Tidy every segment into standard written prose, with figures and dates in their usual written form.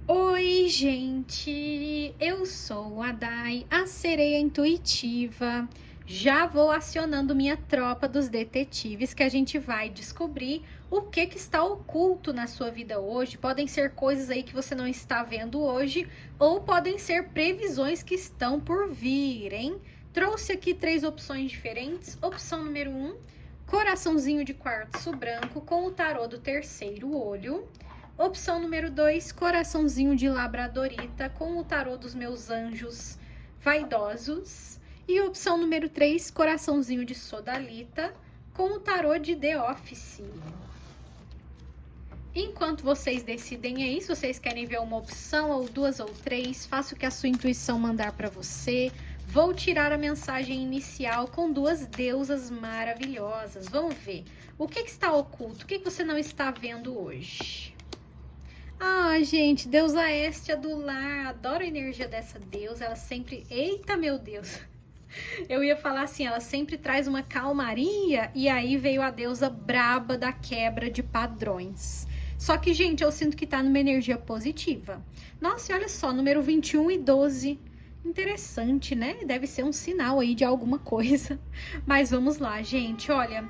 Oi, gente! Eu sou a Dai, a sereia intuitiva. Já vou acionando minha tropa dos detetives que a gente vai descobrir o que está oculto na sua vida hoje. Podem ser coisas aí que você não está vendo hoje ou podem ser previsões que estão por vir, hein? Trouxe aqui 3 opções diferentes. Opção número 1, coraçãozinho de quartzo branco com o tarô do terceiro olho. Opção número 2, coraçãozinho de labradorita com o tarô dos meus anjos vaidosos. E opção número 3, coraçãozinho de sodalita com o tarô de The Office. Enquanto vocês decidem aí, se vocês querem ver uma opção ou 2 ou 3, faça o que a sua intuição mandar para você. Vou tirar a mensagem inicial com 2 deusas maravilhosas. Vamos ver o que está oculto, o que você não está vendo hoje. Ah, gente, deusa Hestia do lar, adoro a energia dessa deusa, ela sempre... Eita, meu Deus! Eu ia falar assim, ela sempre traz uma calmaria, e aí veio a deusa braba da quebra de padrões. Só que, gente, eu sinto que tá numa energia positiva. Nossa, e olha só, número 21 e 12. Interessante, né? Deve ser um sinal aí de alguma coisa. Mas vamos lá, gente, olha...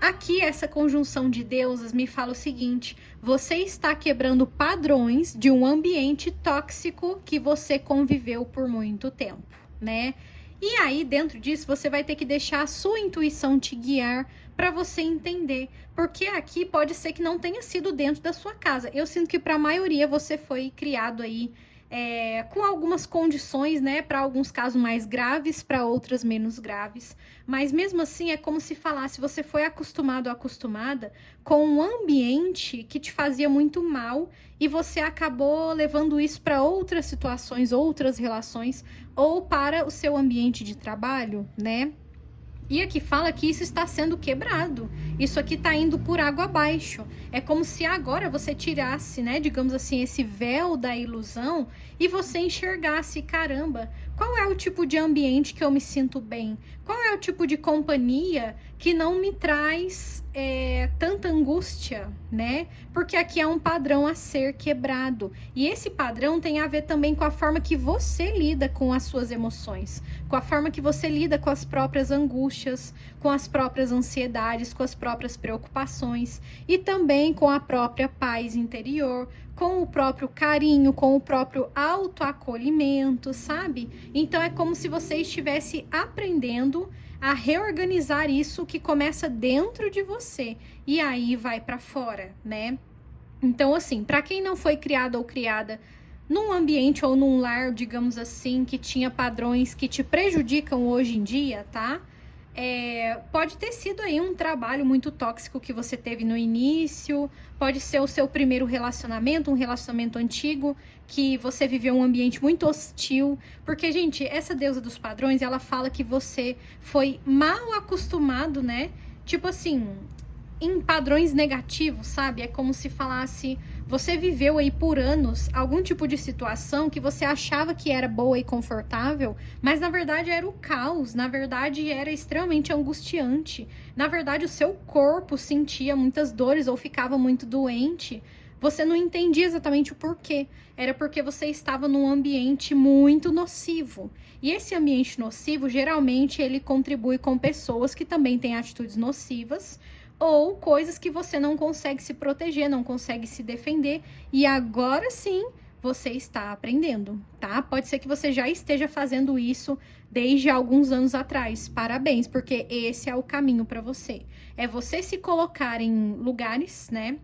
Aqui, essa conjunção de deusas me fala o seguinte: você está quebrando padrões de um ambiente tóxico que você conviveu por muito tempo, né? E aí, dentro disso, você vai ter que deixar a sua intuição te guiar para você entender. Porque aqui pode ser que não tenha sido dentro da sua casa. Eu sinto que para a maioria você foi criado aí com algumas condições, né? Para alguns casos mais graves, para outras menos graves. Mas mesmo assim é como se falasse, você foi acostumado ou acostumada com um ambiente que te fazia muito mal e você acabou levando isso para outras situações, outras relações ou para o seu ambiente de trabalho, né? E aqui fala que isso está sendo quebrado. Isso aqui está indo por água abaixo. É como se agora você tirasse, né, digamos assim, esse véu da ilusão e você enxergasse, caramba, qual é o tipo de ambiente que eu me sinto bem? Qual é o tipo de companhia que não me traz tanta angústia, né? Porque aqui é um padrão a ser quebrado. E esse padrão tem a ver também com a forma que você lida com as suas emoções, com a forma que você lida com as próprias angústias, com as próprias ansiedades, com as próprias preocupações e também com a própria paz interior, com o próprio carinho, com o próprio autoacolhimento, sabe? Então é como se você estivesse aprendendo a reorganizar isso que começa dentro de você e aí vai para fora, né? Então, assim, para quem não foi criado ou criada num ambiente ou num lar, digamos assim, que tinha padrões que te prejudicam hoje em dia, tá? Pode ter sido aí um trabalho muito tóxico que você teve no início, pode ser o seu primeiro relacionamento, um relacionamento antigo, que você viveu um ambiente muito hostil, porque, gente, essa deusa dos padrões, ela fala que você foi mal acostumado, né? Tipo assim, em padrões negativos, sabe? É como se falasse, você viveu aí por anos algum tipo de situação que você achava que era boa e confortável, mas na verdade era o caos, na verdade era extremamente angustiante. Na verdade o seu corpo sentia muitas dores ou ficava muito doente. Você não entendia exatamente o porquê. Era porque você estava num ambiente muito nocivo. E esse ambiente nocivo, geralmente, ele contribui com pessoas que também têm atitudes nocivas, ou coisas que você não consegue se proteger, não consegue se defender, e agora sim você está aprendendo, tá? Pode ser que você já esteja fazendo isso desde alguns anos atrás. Parabéns, porque esse é o caminho para você. É você se colocar em lugares, né?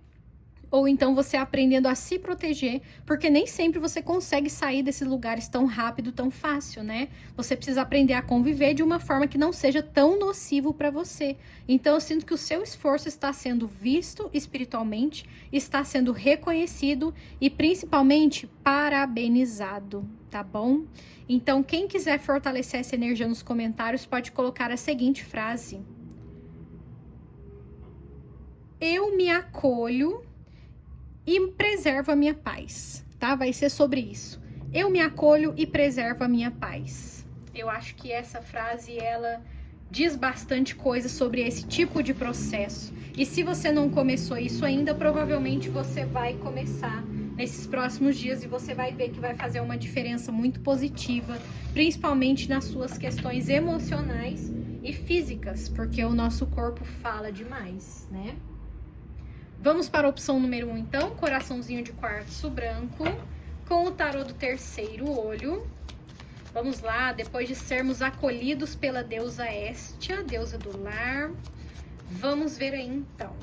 Ou então você aprendendo a se proteger, porque nem sempre você consegue sair desses lugares tão rápido, tão fácil, né? Você precisa aprender a conviver de uma forma que não seja tão nocivo para você. Então eu sinto que o seu esforço está sendo visto espiritualmente, está sendo reconhecido e principalmente parabenizado, tá bom? Então quem quiser fortalecer essa energia nos comentários pode colocar a seguinte frase: eu me acolho e preservo a minha paz, tá? Vai ser sobre isso. Eu me acolho e preservo a minha paz. Eu acho que essa frase, ela diz bastante coisa sobre esse tipo de processo. E se você não começou isso ainda, provavelmente você vai começar nesses próximos dias e você vai ver que vai fazer uma diferença muito positiva, principalmente nas suas questões emocionais e físicas, porque o nosso corpo fala demais, né? Vamos para a opção número 1, então, coraçãozinho de quartzo branco, com o tarô do terceiro olho. Vamos lá, depois de sermos acolhidos pela deusa Hestia, deusa do lar, vamos ver aí, então,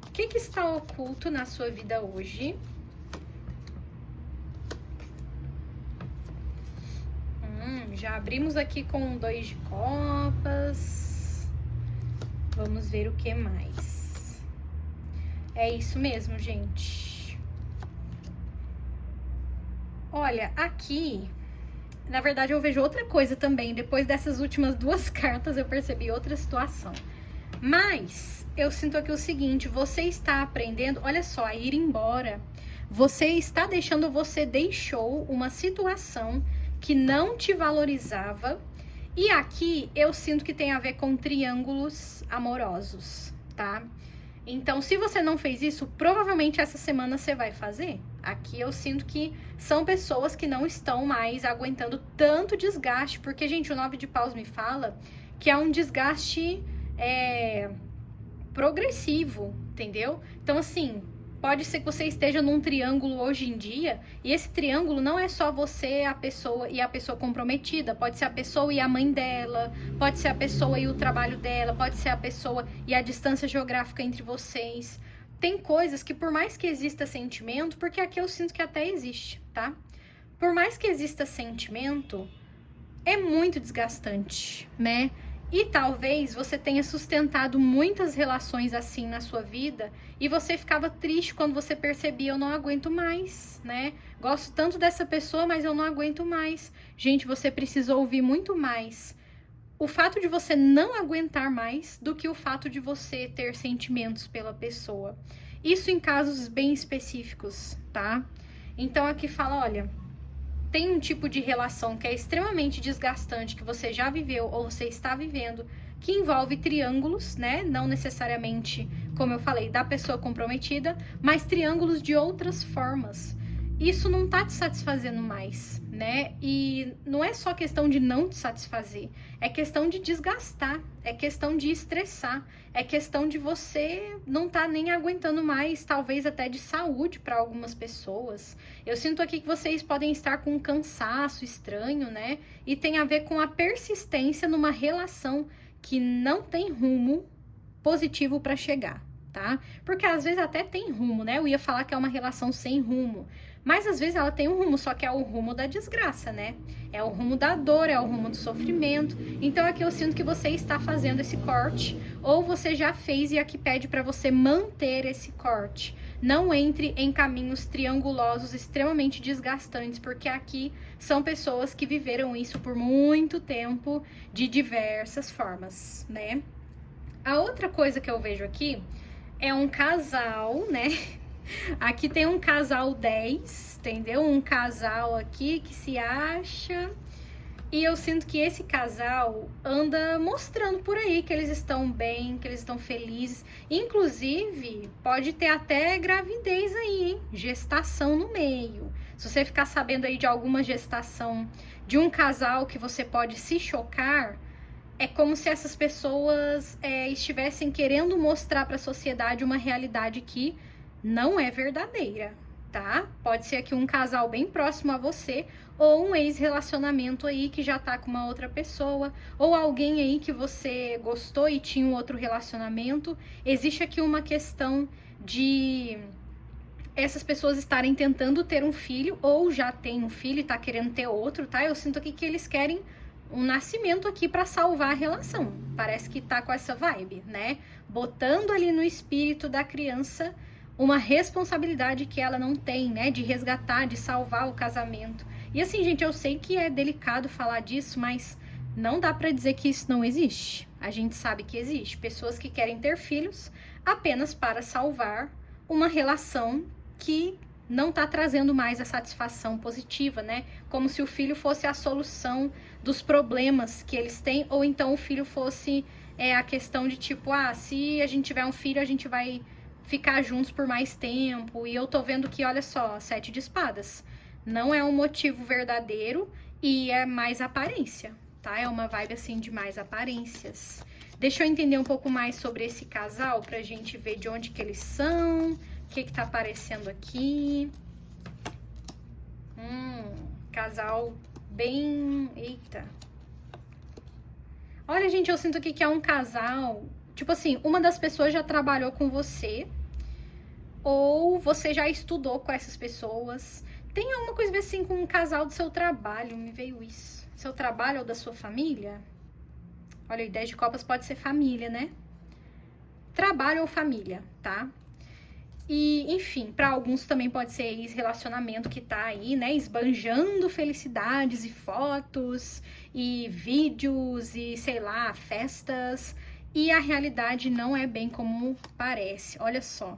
o que está oculto na sua vida hoje? Já abrimos aqui com 2 de copas. Vamos ver o que mais. É isso mesmo, gente. Olha, aqui, na verdade, eu vejo outra coisa também. Depois dessas últimas 2 cartas, eu percebi outra situação. Mas eu sinto aqui o seguinte, você está aprendendo, olha só, a ir embora. Você deixou uma situação que não te valorizava. E aqui eu sinto que tem a ver com triângulos amorosos, tá? Então, se você não fez isso, provavelmente essa semana você vai fazer. Aqui eu sinto que são pessoas que não estão mais aguentando tanto desgaste, porque, gente, o 9 de paus me fala que é um desgaste progressivo, entendeu? Então, assim, pode ser que você esteja num triângulo hoje em dia, e esse triângulo não é só você, a pessoa e a pessoa comprometida, pode ser a pessoa e a mãe dela, pode ser a pessoa e o trabalho dela, pode ser a pessoa e a distância geográfica entre vocês. Tem coisas que, por mais que exista sentimento, porque aqui eu sinto que até existe, tá? Por mais que exista sentimento, é muito desgastante, né? E talvez você tenha sustentado muitas relações assim na sua vida e você ficava triste quando você percebia, eu não aguento mais, né? Gosto tanto dessa pessoa, mas eu não aguento mais. Gente, você precisa ouvir muito mais o fato de você não aguentar mais do que o fato de você ter sentimentos pela pessoa. Isso em casos bem específicos, tá? Então aqui fala, olha, tem um tipo de relação que é extremamente desgastante, que você já viveu ou você está vivendo, que envolve triângulos, né? Não necessariamente, como eu falei, da pessoa comprometida, mas triângulos de outras formas. Isso não tá te satisfazendo mais, né? E não é só questão de não te satisfazer, é questão de desgastar, é questão de estressar, é questão de você não tá nem aguentando mais, talvez até de saúde para algumas pessoas. Eu sinto aqui que vocês podem estar com um cansaço estranho, né? E tem a ver com a persistência numa relação que não tem rumo positivo para chegar, tá? Porque às vezes até tem rumo, né? Eu ia falar que é uma relação sem rumo, mas às vezes ela tem um rumo, só que é o rumo da desgraça, né? É o rumo da dor, é o rumo do sofrimento. Então aqui eu sinto que você está fazendo esse corte, ou você já fez e aqui pede para você manter esse corte. Não entre em caminhos triangulosos extremamente desgastantes, porque aqui são pessoas que viveram isso por muito tempo, de diversas formas, né? A outra coisa que eu vejo aqui é um casal, né? Aqui tem um casal 10, entendeu? Um casal aqui que se acha. E eu sinto que esse casal anda mostrando por aí que eles estão bem, que eles estão felizes. Inclusive, pode ter até gravidez aí, hein? Gestação no meio. Se você ficar sabendo aí de alguma gestação de um casal que você pode se chocar, é como se essas pessoas estivessem querendo mostrar para a sociedade uma realidade que não é verdadeira, tá? Pode ser aqui um casal bem próximo a você, ou um ex-relacionamento aí que já tá com uma outra pessoa, ou alguém aí que você gostou e tinha um outro relacionamento. Existe aqui uma questão de essas pessoas estarem tentando ter um filho, ou já tem um filho e tá querendo ter outro, tá? Eu sinto aqui que eles querem um nascimento aqui para salvar a relação. Parece que tá com essa vibe, né? Botando ali no espírito da criança uma responsabilidade que ela não tem, né? De resgatar, de salvar o casamento. E assim, gente, eu sei que é delicado falar disso, mas não dá para dizer que isso não existe. A gente sabe que existe pessoas que querem ter filhos apenas para salvar uma relação que não tá trazendo mais a satisfação positiva, né? Como se o filho fosse a solução dos problemas que eles têm, ou então o filho fosse a questão de tipo, se a gente tiver um filho, a gente vai ficar juntos por mais tempo. E eu tô vendo que, olha só, 7 de espadas. Não é um motivo verdadeiro e é mais aparência, tá? É uma vibe, assim, de mais aparências. Deixa eu entender um pouco mais sobre esse casal pra gente ver de onde que eles são, o que tá aparecendo aqui. Casal bem... Eita. Olha, gente, eu sinto aqui que é um casal... Tipo assim, uma das pessoas já trabalhou com você, ou você já estudou com essas pessoas. Tem alguma coisa a ver, assim, com um casal do seu trabalho, me veio isso. Seu trabalho ou da sua família? Olha, o 10 de copas pode ser família, né? Trabalho ou família, tá? E, enfim, para alguns também pode ser esse relacionamento que tá aí, né? Esbanjando felicidades e fotos e vídeos e, sei lá, festas. E a realidade não é bem como parece. Olha só.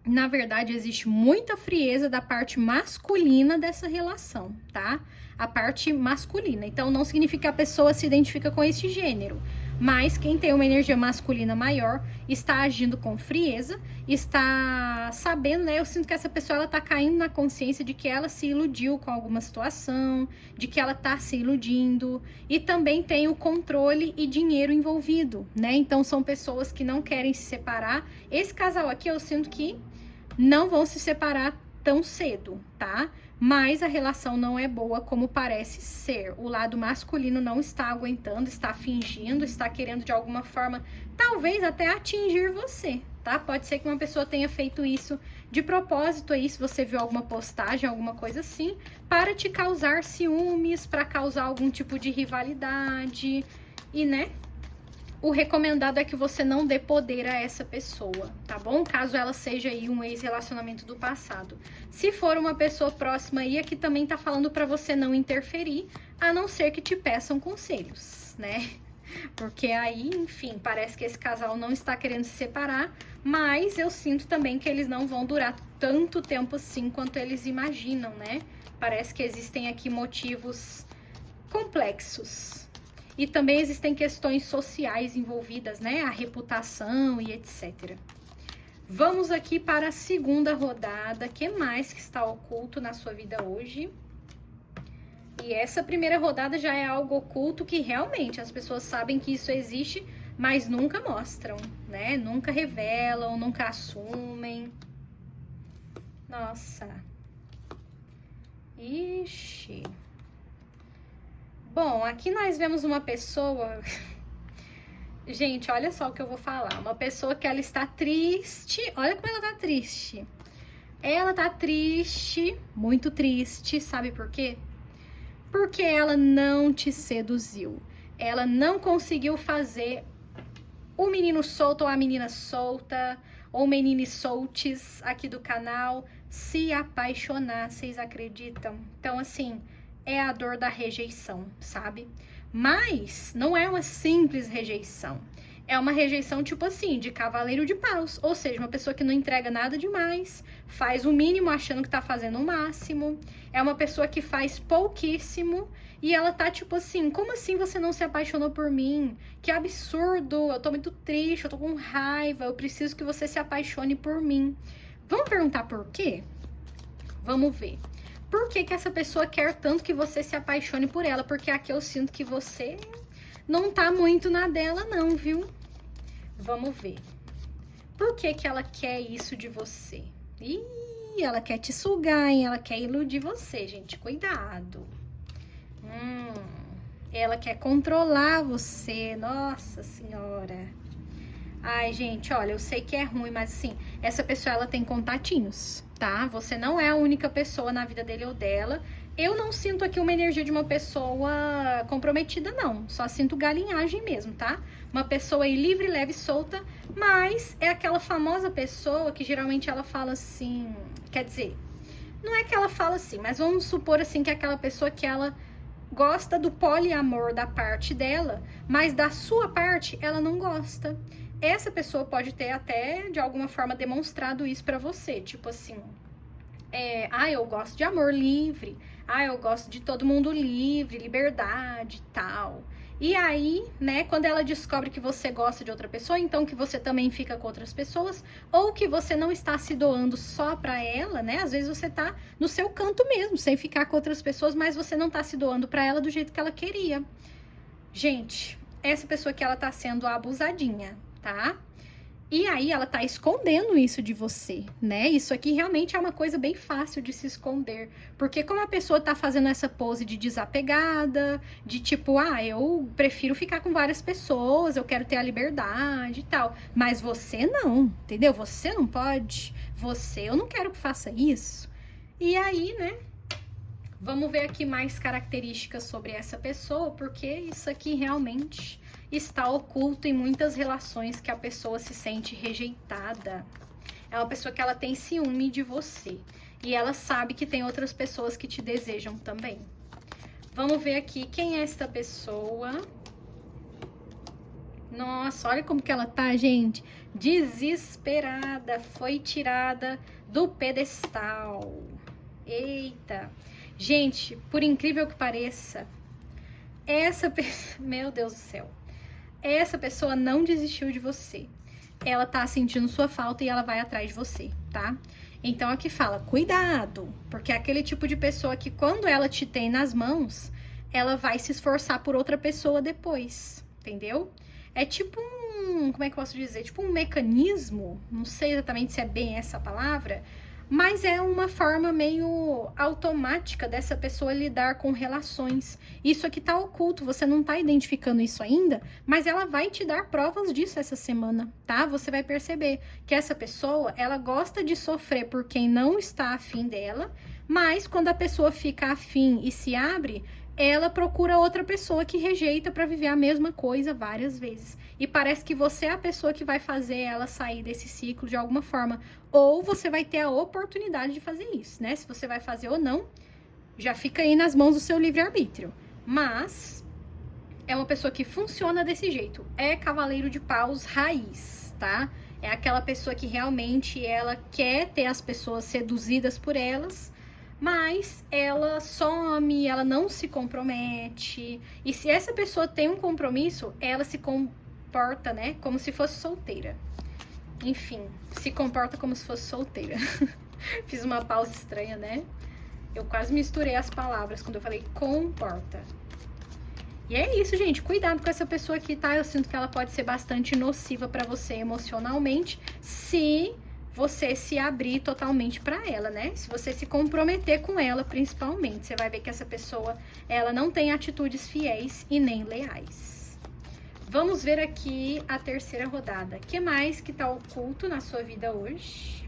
Na verdade, existe muita frieza da parte masculina dessa relação, tá? A parte masculina. Então, não significa que a pessoa se identifica com esse gênero. Mas quem tem uma energia masculina maior está agindo com frieza, está sabendo, né? Eu sinto que essa pessoa, ela tá caindo na consciência de que ela se iludiu com alguma situação, de que ela tá se iludindo, e também tem o controle e dinheiro envolvido, né? Então, são pessoas que não querem se separar. Esse casal aqui, eu sinto que não vão se separar tão cedo, tá? Mas a relação não é boa como parece ser. O lado masculino não está aguentando, está fingindo, está querendo de alguma forma, talvez até atingir você, tá? Pode ser que uma pessoa tenha feito isso de propósito aí, se você viu alguma postagem, alguma coisa assim, para te causar ciúmes, para causar algum tipo de rivalidade e, né? O recomendado é que você não dê poder a essa pessoa, tá bom? Caso ela seja aí um ex-relacionamento do passado. Se for uma pessoa próxima aí, aqui também tá falando pra você não interferir, a não ser que te peçam conselhos, né? Porque aí, enfim, parece que esse casal não está querendo se separar, mas eu sinto também que eles não vão durar tanto tempo assim quanto eles imaginam, né? Parece que existem aqui motivos complexos. E também existem questões sociais envolvidas, né? A reputação e etc. Vamos aqui para a segunda rodada. O que mais que está oculto na sua vida hoje? E essa primeira rodada já é algo oculto que realmente as pessoas sabem que isso existe, mas nunca mostram, né? Nunca revelam, nunca assumem. Nossa. Ixi. Bom, aqui nós vemos uma pessoa... Gente, olha só o que eu vou falar. Uma pessoa que ela está triste. Olha como ela tá triste. Ela tá triste, muito triste. Sabe por quê? Porque ela não te seduziu. Ela não conseguiu fazer o menino solto ou a menina solta, ou menines soltes aqui do canal, se apaixonar. Vocês acreditam? Então, assim... é a dor da rejeição, sabe? Mas não é uma simples rejeição. É uma rejeição, tipo assim, de cavaleiro de paus. Ou seja, uma pessoa que não entrega nada demais, faz o mínimo achando que tá fazendo o máximo. É uma pessoa que faz pouquíssimo e ela tá tipo assim, como assim você não se apaixonou por mim? Que absurdo, eu tô muito triste, eu tô com raiva, eu preciso que você se apaixone por mim. Vamos perguntar por quê? Vamos ver. Por que que essa pessoa quer tanto que você se apaixone por ela? Porque aqui eu sinto que você não tá muito na dela não, viu? Vamos ver. Por que que ela quer isso de você? Ih, ela quer te sugar, hein? Ela quer iludir você, gente. Cuidado. Ela quer controlar você. Nossa Senhora. Ai, gente, olha, eu sei que é ruim, mas assim, essa pessoa, ela tem contatinhos, tá? Você não é a única pessoa na vida dele ou dela. Eu não sinto aqui uma energia de uma pessoa comprometida, não. Só sinto galinhagem mesmo, tá? Uma pessoa aí livre, leve, solta, mas é aquela famosa pessoa que geralmente ela fala assim... Quer dizer, não é que ela fala assim, mas vamos supor assim que é aquela pessoa que ela gosta do poliamor da parte dela, mas da sua parte ela não gosta. Essa pessoa pode ter até, de alguma forma, demonstrado isso pra você. Tipo assim, eu gosto de amor livre. Eu gosto de todo mundo livre, liberdade e tal. E aí, né, quando ela descobre que você gosta de outra pessoa, então que você também fica com outras pessoas, ou que você não está se doando só pra ela, né? Às vezes você tá no seu canto mesmo, sem ficar com outras pessoas, mas você não tá se doando pra ela do jeito que ela queria. Gente, essa pessoa aqui, ela tá sendo abusadinha, tá? E aí ela tá escondendo isso de você, né? Isso aqui realmente é uma coisa bem fácil de se esconder. Porque como a pessoa tá fazendo essa pose de desapegada, de tipo, eu prefiro ficar com várias pessoas, eu quero ter a liberdade e tal. Mas você não, entendeu? Você não pode. Eu não quero que faça isso. E aí, né? Vamos ver aqui mais características sobre essa pessoa, porque isso aqui realmente está oculto em muitas relações que a pessoa se sente rejeitada. É uma pessoa que ela tem ciúme de você e ela sabe que tem outras pessoas que te desejam também. Vamos ver aqui quem é esta pessoa. Nossa, olha como que ela tá, gente. Desesperada, foi tirada do pedestal. Eita. Gente, por incrível que pareça, essa pessoa, meu Deus do céu, essa pessoa não desistiu de você. Ela tá sentindo sua falta e ela vai atrás de você, tá? Então aqui fala, cuidado, porque é aquele tipo de pessoa que quando ela te tem nas mãos, ela vai se esforçar por outra pessoa depois, entendeu? É tipo como é que eu posso dizer? Tipo um mecanismo, não sei exatamente se é bem essa palavra, mas é uma forma meio automática dessa pessoa lidar com relações. Isso aqui tá oculto, você não tá identificando isso ainda, mas ela vai te dar provas disso essa semana, tá? Você vai perceber que essa pessoa, ela gosta de sofrer por quem não está afim dela, mas quando a pessoa fica afim e se abre, ela procura outra pessoa que rejeita para viver a mesma coisa várias vezes. E parece que você é a pessoa que vai fazer ela sair desse ciclo de alguma forma. Ou você vai ter a oportunidade de fazer isso, né? Se você vai fazer ou não, já fica aí nas mãos do seu livre-arbítrio. Mas é uma pessoa que funciona desse jeito. É cavaleiro de paus raiz, tá? É aquela pessoa que realmente ela quer ter as pessoas seduzidas por elas, mas ela some, ela não se compromete. E se essa pessoa tem um compromisso, ela se comporta, né, como se fosse solteira. Enfim, se comporta como se fosse solteira. Fiz uma pausa estranha, né? Eu quase misturei as palavras quando eu falei comporta. E é isso, gente. Cuidado com essa pessoa aqui, tá? Eu sinto que ela pode ser bastante nociva pra você emocionalmente, se você se abrir totalmente pra ela, né? Se você se comprometer com ela, principalmente. Você vai ver que essa pessoa, ela não tem atitudes fiéis e nem leais. Vamos ver aqui a terceira rodada. O que mais que tá oculto na sua vida hoje?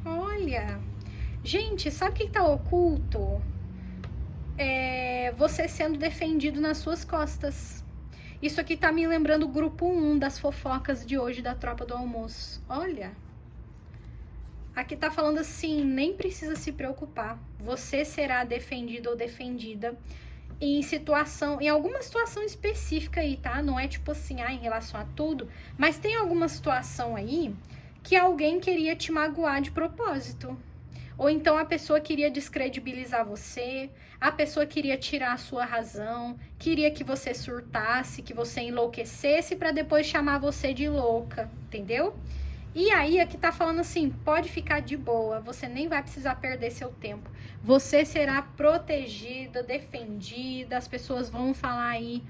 Olha, gente, sabe o que tá oculto? Você sendo defendido nas suas costas. Isso aqui tá me lembrando o grupo 1 das fofocas de hoje da Tropa do Almoço. Olha. Aqui tá falando assim, nem precisa se preocupar. Você será defendido ou defendida em alguma situação específica aí, tá? Não é tipo assim, em relação a tudo, mas tem alguma situação aí que alguém queria te magoar de propósito. Ou então a pessoa queria descredibilizar você, a pessoa queria tirar a sua razão, queria que você surtasse, que você enlouquecesse para depois chamar você de louca, entendeu? E aí aqui tá falando assim, pode ficar de boa, você nem vai precisar perder seu tempo. Você será protegida, defendida, as pessoas vão falar aí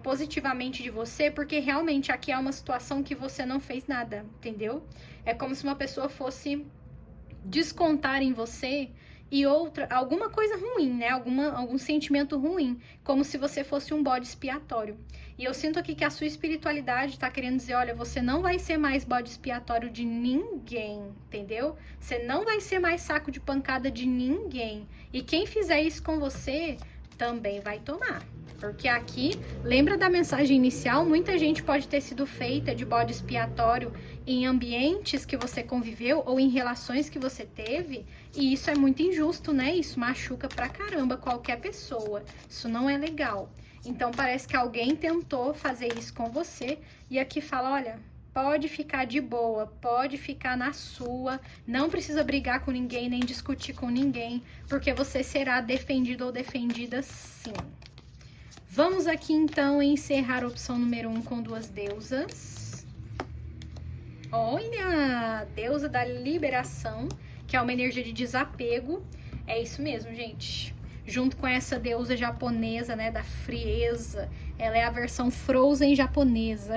positivamente de você, porque realmente aqui é uma situação que você não fez nada, entendeu? É como se uma pessoa fosse descontar em você e alguma coisa ruim, né? Algum sentimento ruim, como se você fosse um bode expiatório. E eu sinto aqui que a sua espiritualidade tá querendo dizer, olha, você não vai ser mais bode expiatório de ninguém, entendeu? Você não vai ser mais saco de pancada de ninguém. E quem fizer isso com você também vai tomar. Porque aqui, lembra da mensagem inicial? Muita gente pode ter sido feita de bode expiatório em ambientes que você conviveu ou em relações que você teve. E isso é muito injusto, né? Isso machuca pra caramba qualquer pessoa. Isso não é legal. Então, parece que alguém tentou fazer isso com você. E aqui fala, olha, pode ficar de boa, pode ficar na sua, não precisa brigar com ninguém, nem discutir com ninguém, porque você será defendido ou defendida sim. Vamos aqui, então, encerrar a opção número 1 com duas deusas. Olha, deusa da liberação, que é uma energia de desapego. É isso mesmo, gente. Junto com essa deusa japonesa, né, da frieza. Ela é a versão Frozen japonesa.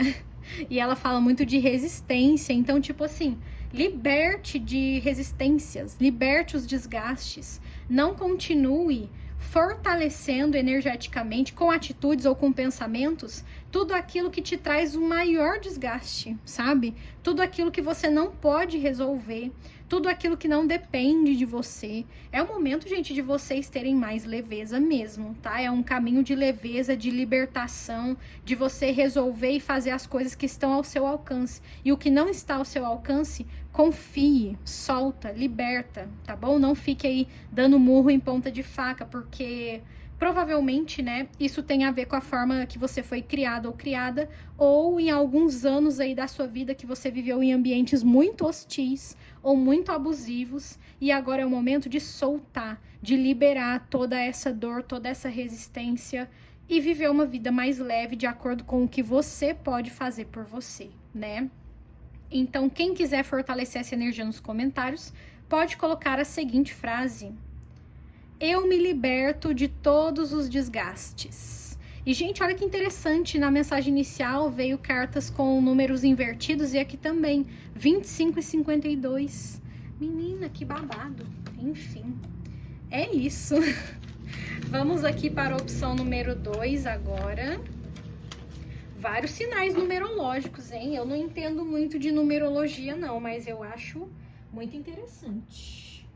E ela fala muito de resistência. Então, tipo assim, liberte de resistências, liberte os desgastes. Não continue fortalecendo energeticamente, com atitudes ou com pensamentos, tudo aquilo que te traz um maior desgaste, sabe? Tudo aquilo que você não pode resolver, tudo aquilo que não depende de você. É o momento, gente, de vocês terem mais leveza mesmo, tá? É um caminho de leveza, de libertação, de você resolver e fazer as coisas que estão ao seu alcance. E o que não está ao seu alcance, confie, solta, liberta, tá bom? Não fique aí dando murro em ponta de faca, porque provavelmente, né, isso tem a ver com a forma que você foi criado ou criada, ou em alguns anos aí da sua vida que você viveu em ambientes muito hostis ou muito abusivos, e agora é o momento de soltar, de liberar toda essa dor, toda essa resistência e viver uma vida mais leve de acordo com o que você pode fazer por você, né? Então, quem quiser fortalecer essa energia nos comentários, pode colocar a seguinte frase: eu me liberto de todos os desgastes. E, gente, olha que interessante, na mensagem inicial veio cartas com números invertidos e aqui também, 25 e 52. Menina, que babado. Enfim, é isso. Vamos aqui para a opção número 2 agora. Vários sinais numerológicos, hein? Eu não entendo muito de numerologia, não, mas eu acho muito interessante.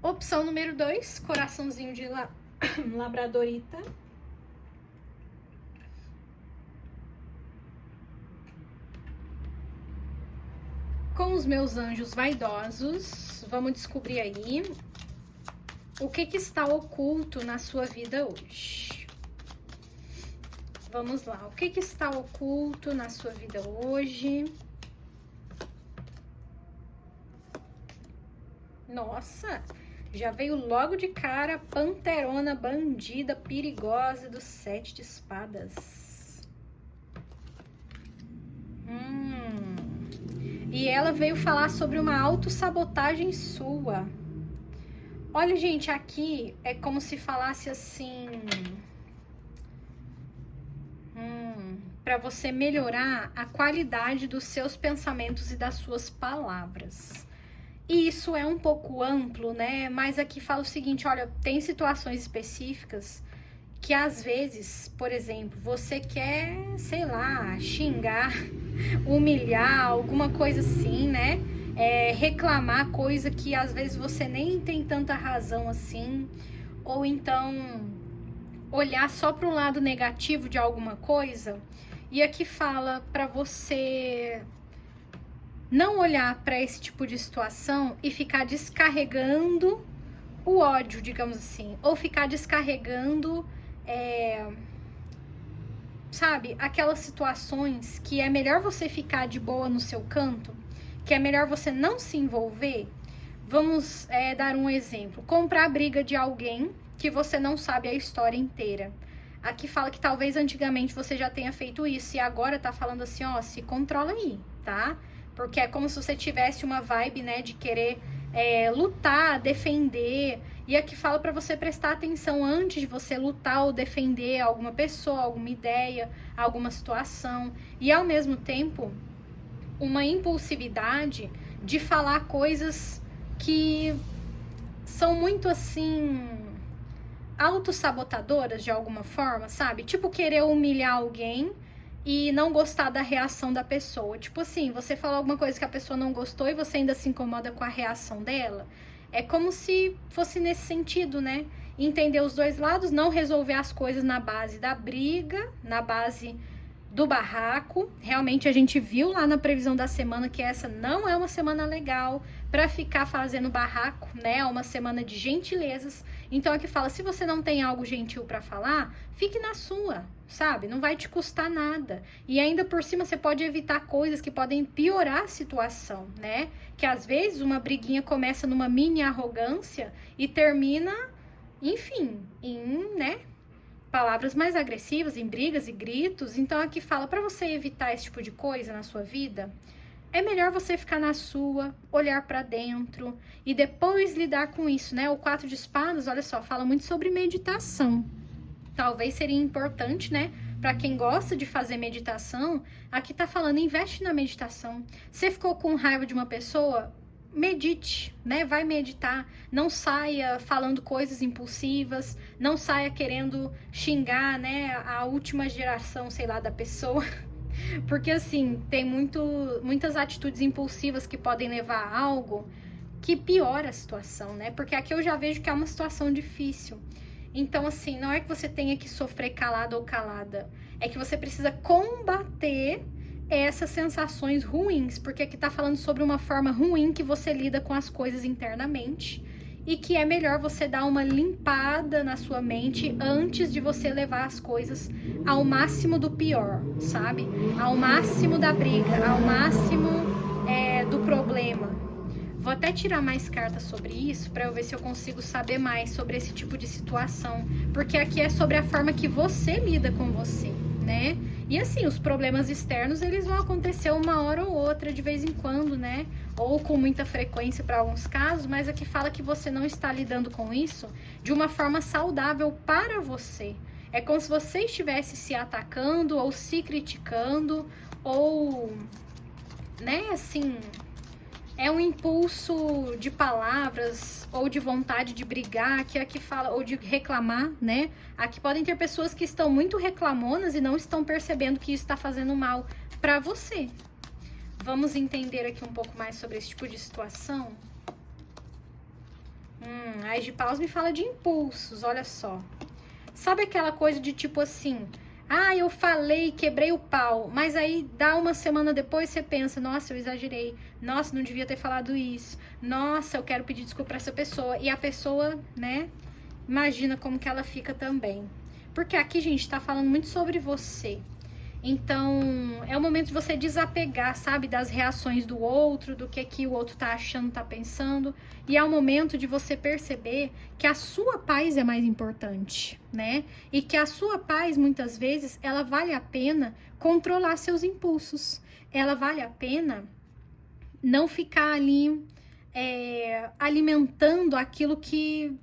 Opção número 2, coraçãozinho de labradorita. Com os meus anjos vaidosos, vamos descobrir aí o que está oculto na sua vida hoje. Vamos lá, o que está oculto na sua vida hoje? Nossa, já veio logo de cara a panterona bandida perigosa do 7 de espadas. E ela veio falar sobre uma autossabotagem sua. Olha, gente, aqui é como se falasse assim... para você melhorar a qualidade dos seus pensamentos e das suas palavras. E isso é um pouco amplo, né? Mas aqui fala o seguinte, olha, tem situações específicas que às vezes, por exemplo, você quer, sei lá, xingar, humilhar, alguma coisa assim, né? Reclamar coisa que às vezes você nem tem tanta razão assim, ou então olhar só para um lado negativo de alguma coisa. E aqui fala para você não olhar para esse tipo de situação e ficar descarregando o ódio, digamos assim, ou ficar descarregando, sabe, aquelas situações que é melhor você ficar de boa no seu canto, que é melhor você não se envolver. Vamos dar um exemplo, comprar a briga de alguém que você não sabe a história inteira. Aqui fala que talvez antigamente você já tenha feito isso e agora tá falando assim, ó, se controla aí, tá? Porque é como se você tivesse uma vibe, né, de querer lutar, defender. E aqui fala pra você prestar atenção antes de você lutar ou defender alguma pessoa, alguma ideia, alguma situação. E ao mesmo tempo, uma impulsividade de falar coisas que são muito assim... autossabotadoras de alguma forma, sabe? Tipo, querer humilhar alguém e não gostar da reação da pessoa. Tipo assim, você falou alguma coisa que a pessoa não gostou e você ainda se incomoda com a reação dela. É como se fosse nesse sentido, né? Entender os dois lados, não resolver as coisas na base da briga, na base do barraco. Realmente a gente viu lá na previsão da semana que essa não é uma semana legal para ficar fazendo barraco, né? É uma semana de gentilezas. Então aqui fala, se você não tem algo gentil para falar, fique na sua, sabe? Não vai te custar nada. E ainda por cima você pode evitar coisas que podem piorar a situação, né? Que às vezes uma briguinha começa numa mini arrogância e termina, enfim, em, né, palavras mais agressivas, em brigas e gritos. Então aqui fala, para você evitar esse tipo de coisa na sua vida, é melhor você ficar na sua, olhar para dentro e depois lidar com isso, né? O 4 de espadas, olha só, fala muito sobre meditação. Talvez seria importante, né? Para quem gosta de fazer meditação, aqui tá falando, investe na meditação. Você ficou com raiva de uma pessoa? Medite, né? Vai meditar. Não saia falando coisas impulsivas, não saia querendo xingar, né? A última geração, sei lá, da pessoa. Porque assim, tem muitas atitudes impulsivas que podem levar a algo que piora a situação, né? Porque aqui eu já vejo que é uma situação difícil. Então, assim, não é que você tenha que sofrer calado ou calada. É que você precisa combater essas sensações ruins. Porque aqui tá falando sobre uma forma ruim que você lida com as coisas internamente. E que é melhor você dar uma limpada na sua mente antes de você levar as coisas ao máximo do pior, sabe? Ao máximo da briga, ao máximo do problema. Vou até tirar mais cartas sobre isso para eu ver se eu consigo saber mais sobre esse tipo de situação. Porque aqui é sobre a forma que você lida com você, né? E assim, os problemas externos, eles vão acontecer uma hora ou outra, de vez em quando, né? Ou com muita frequência para alguns casos, mas aqui fala que você não está lidando com isso de uma forma saudável para você. É como se você estivesse se atacando ou se criticando, ou, né, assim, é um impulso de palavras ou de vontade de brigar, que aqui fala, ou de reclamar, né? Aqui podem ter pessoas que estão muito reclamonas e não estão percebendo que isso está fazendo mal para você. Vamos entender aqui um pouco mais sobre esse tipo de situação. A Ás de Paus me fala de impulsos, olha só. Sabe aquela coisa de tipo assim, ah, eu falei, quebrei o pau, mas aí dá uma semana depois você pensa, nossa, eu exagerei, nossa, não devia ter falado isso, nossa, eu quero pedir desculpa pra essa pessoa, e a pessoa, né, imagina como que ela fica também. Porque aqui, gente, tá falando muito sobre você. Então, é o momento de você desapegar, sabe, das reações do outro, do que o outro tá achando, tá pensando. E é o momento de você perceber que a sua paz é mais importante, né? E que a sua paz, muitas vezes, ela vale a pena controlar seus impulsos. Ela vale a pena não ficar ali alimentando aquilo que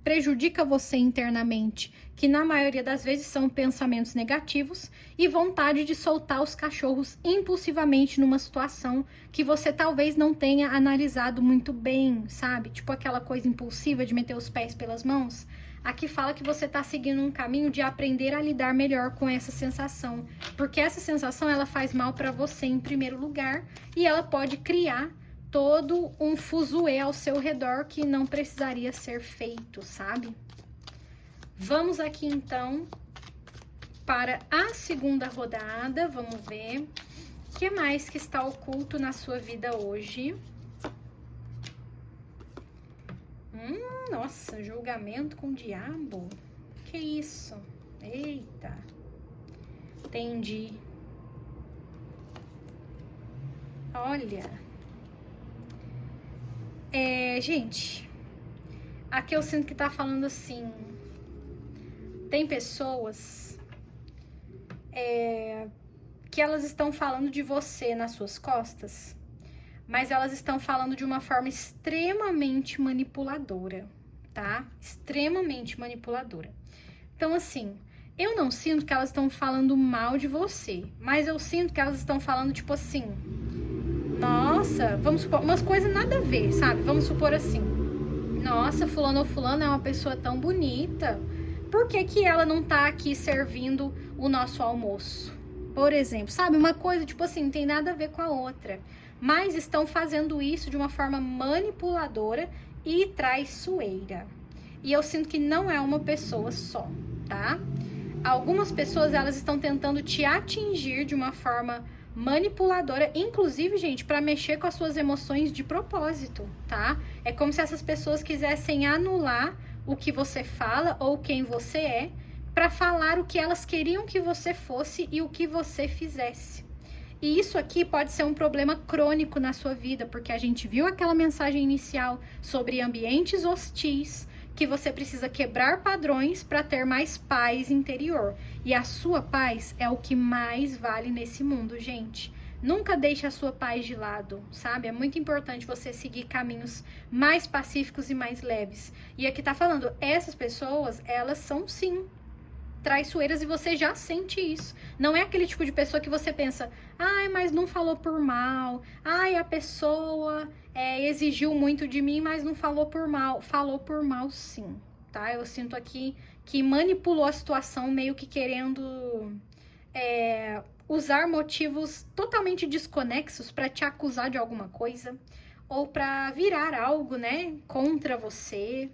prejudica você internamente, que na maioria das vezes são pensamentos negativos e vontade de soltar os cachorros impulsivamente numa situação que você talvez não tenha analisado muito bem, sabe? Tipo aquela coisa impulsiva de meter os pés pelas mãos. Aqui fala que você tá seguindo um caminho de aprender a lidar melhor com essa sensação, porque essa sensação ela faz mal para você em primeiro lugar e ela pode criar todo um fuzuê ao seu redor que não precisaria ser feito, sabe? Vamos aqui, então, para a segunda rodada. Vamos ver o que mais que está oculto na sua vida hoje. Nossa, julgamento com o diabo. Que isso? Eita. Entendi. Olha... gente, aqui eu sinto que tá falando assim, tem pessoas que elas estão falando de você nas suas costas, mas elas estão falando de uma forma extremamente manipuladora, tá? Extremamente manipuladora. Então, assim, eu não sinto que elas estão falando mal de você, mas eu sinto que elas estão falando, tipo assim... Nossa, vamos supor, umas coisas nada a ver, sabe? Vamos supor assim, nossa, fulano ou fulana é uma pessoa tão bonita, por que que ela não tá aqui servindo o nosso almoço? Por exemplo, sabe? Uma coisa, tipo assim, não tem nada a ver com a outra, mas estão fazendo isso de uma forma manipuladora e traiçoeira. E eu sinto que não é uma pessoa só, tá? Algumas pessoas, elas estão tentando te atingir de uma forma manipuladora, inclusive, gente, para mexer com as suas emoções de propósito, tá? É como se essas pessoas quisessem anular o que você fala ou quem você é, para falar o que elas queriam que você fosse e o que você fizesse. E isso aqui pode ser um problema crônico na sua vida, porque a gente viu aquela mensagem inicial sobre ambientes hostis, que você precisa quebrar padrões para ter mais paz interior. E a sua paz é o que mais vale nesse mundo, gente. Nunca deixe a sua paz de lado, sabe? É muito importante você seguir caminhos mais pacíficos e mais leves. E aqui tá falando, essas pessoas, elas são sim traiçoeiras e você já sente isso. Não é aquele tipo de pessoa que você pensa, ai, mas não falou por mal, ai, a pessoa exigiu muito de mim, mas não falou por mal. Falou por mal sim, tá? Eu sinto aqui que manipulou a situação, meio que querendo usar motivos totalmente desconexos para te acusar de alguma coisa, ou para virar algo, né, contra você.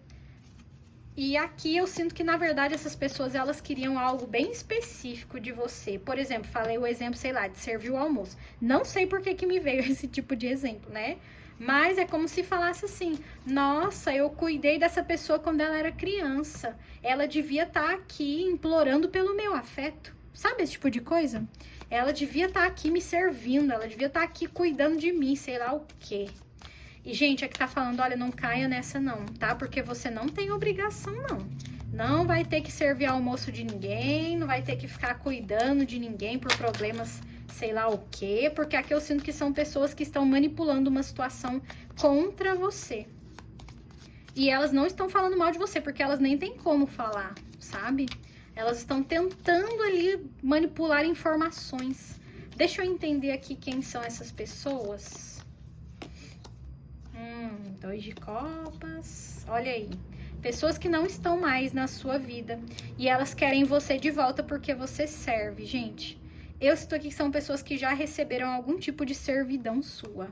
E aqui eu sinto que, na verdade, essas pessoas, elas queriam algo bem específico de você. Por exemplo, falei o exemplo, sei lá, de servir o almoço. Não sei por que me veio esse tipo de exemplo, né? Mas é como se falasse assim, nossa, eu cuidei dessa pessoa quando ela era criança. Ela devia estar aqui implorando pelo meu afeto. Sabe esse tipo de coisa? Ela devia estar aqui me servindo, ela devia estar aqui cuidando de mim, sei lá o quê. E, gente, aqui tá falando, olha, não caia nessa não, tá? Porque você não tem obrigação, não. Não vai ter que servir almoço de ninguém, não vai ter que ficar cuidando de ninguém por problemas, sei lá o quê. Porque aqui eu sinto que são pessoas que estão manipulando uma situação contra você. E elas não estão falando mal de você, porque elas nem têm como falar, sabe? Elas estão tentando ali manipular informações. Deixa eu entender aqui quem são essas pessoas. 2 de copas, olha aí. Pessoas que não estão mais na sua vida e elas querem você de volta porque você serve, gente. Eu estou aqui que são pessoas que já receberam algum tipo de servidão sua.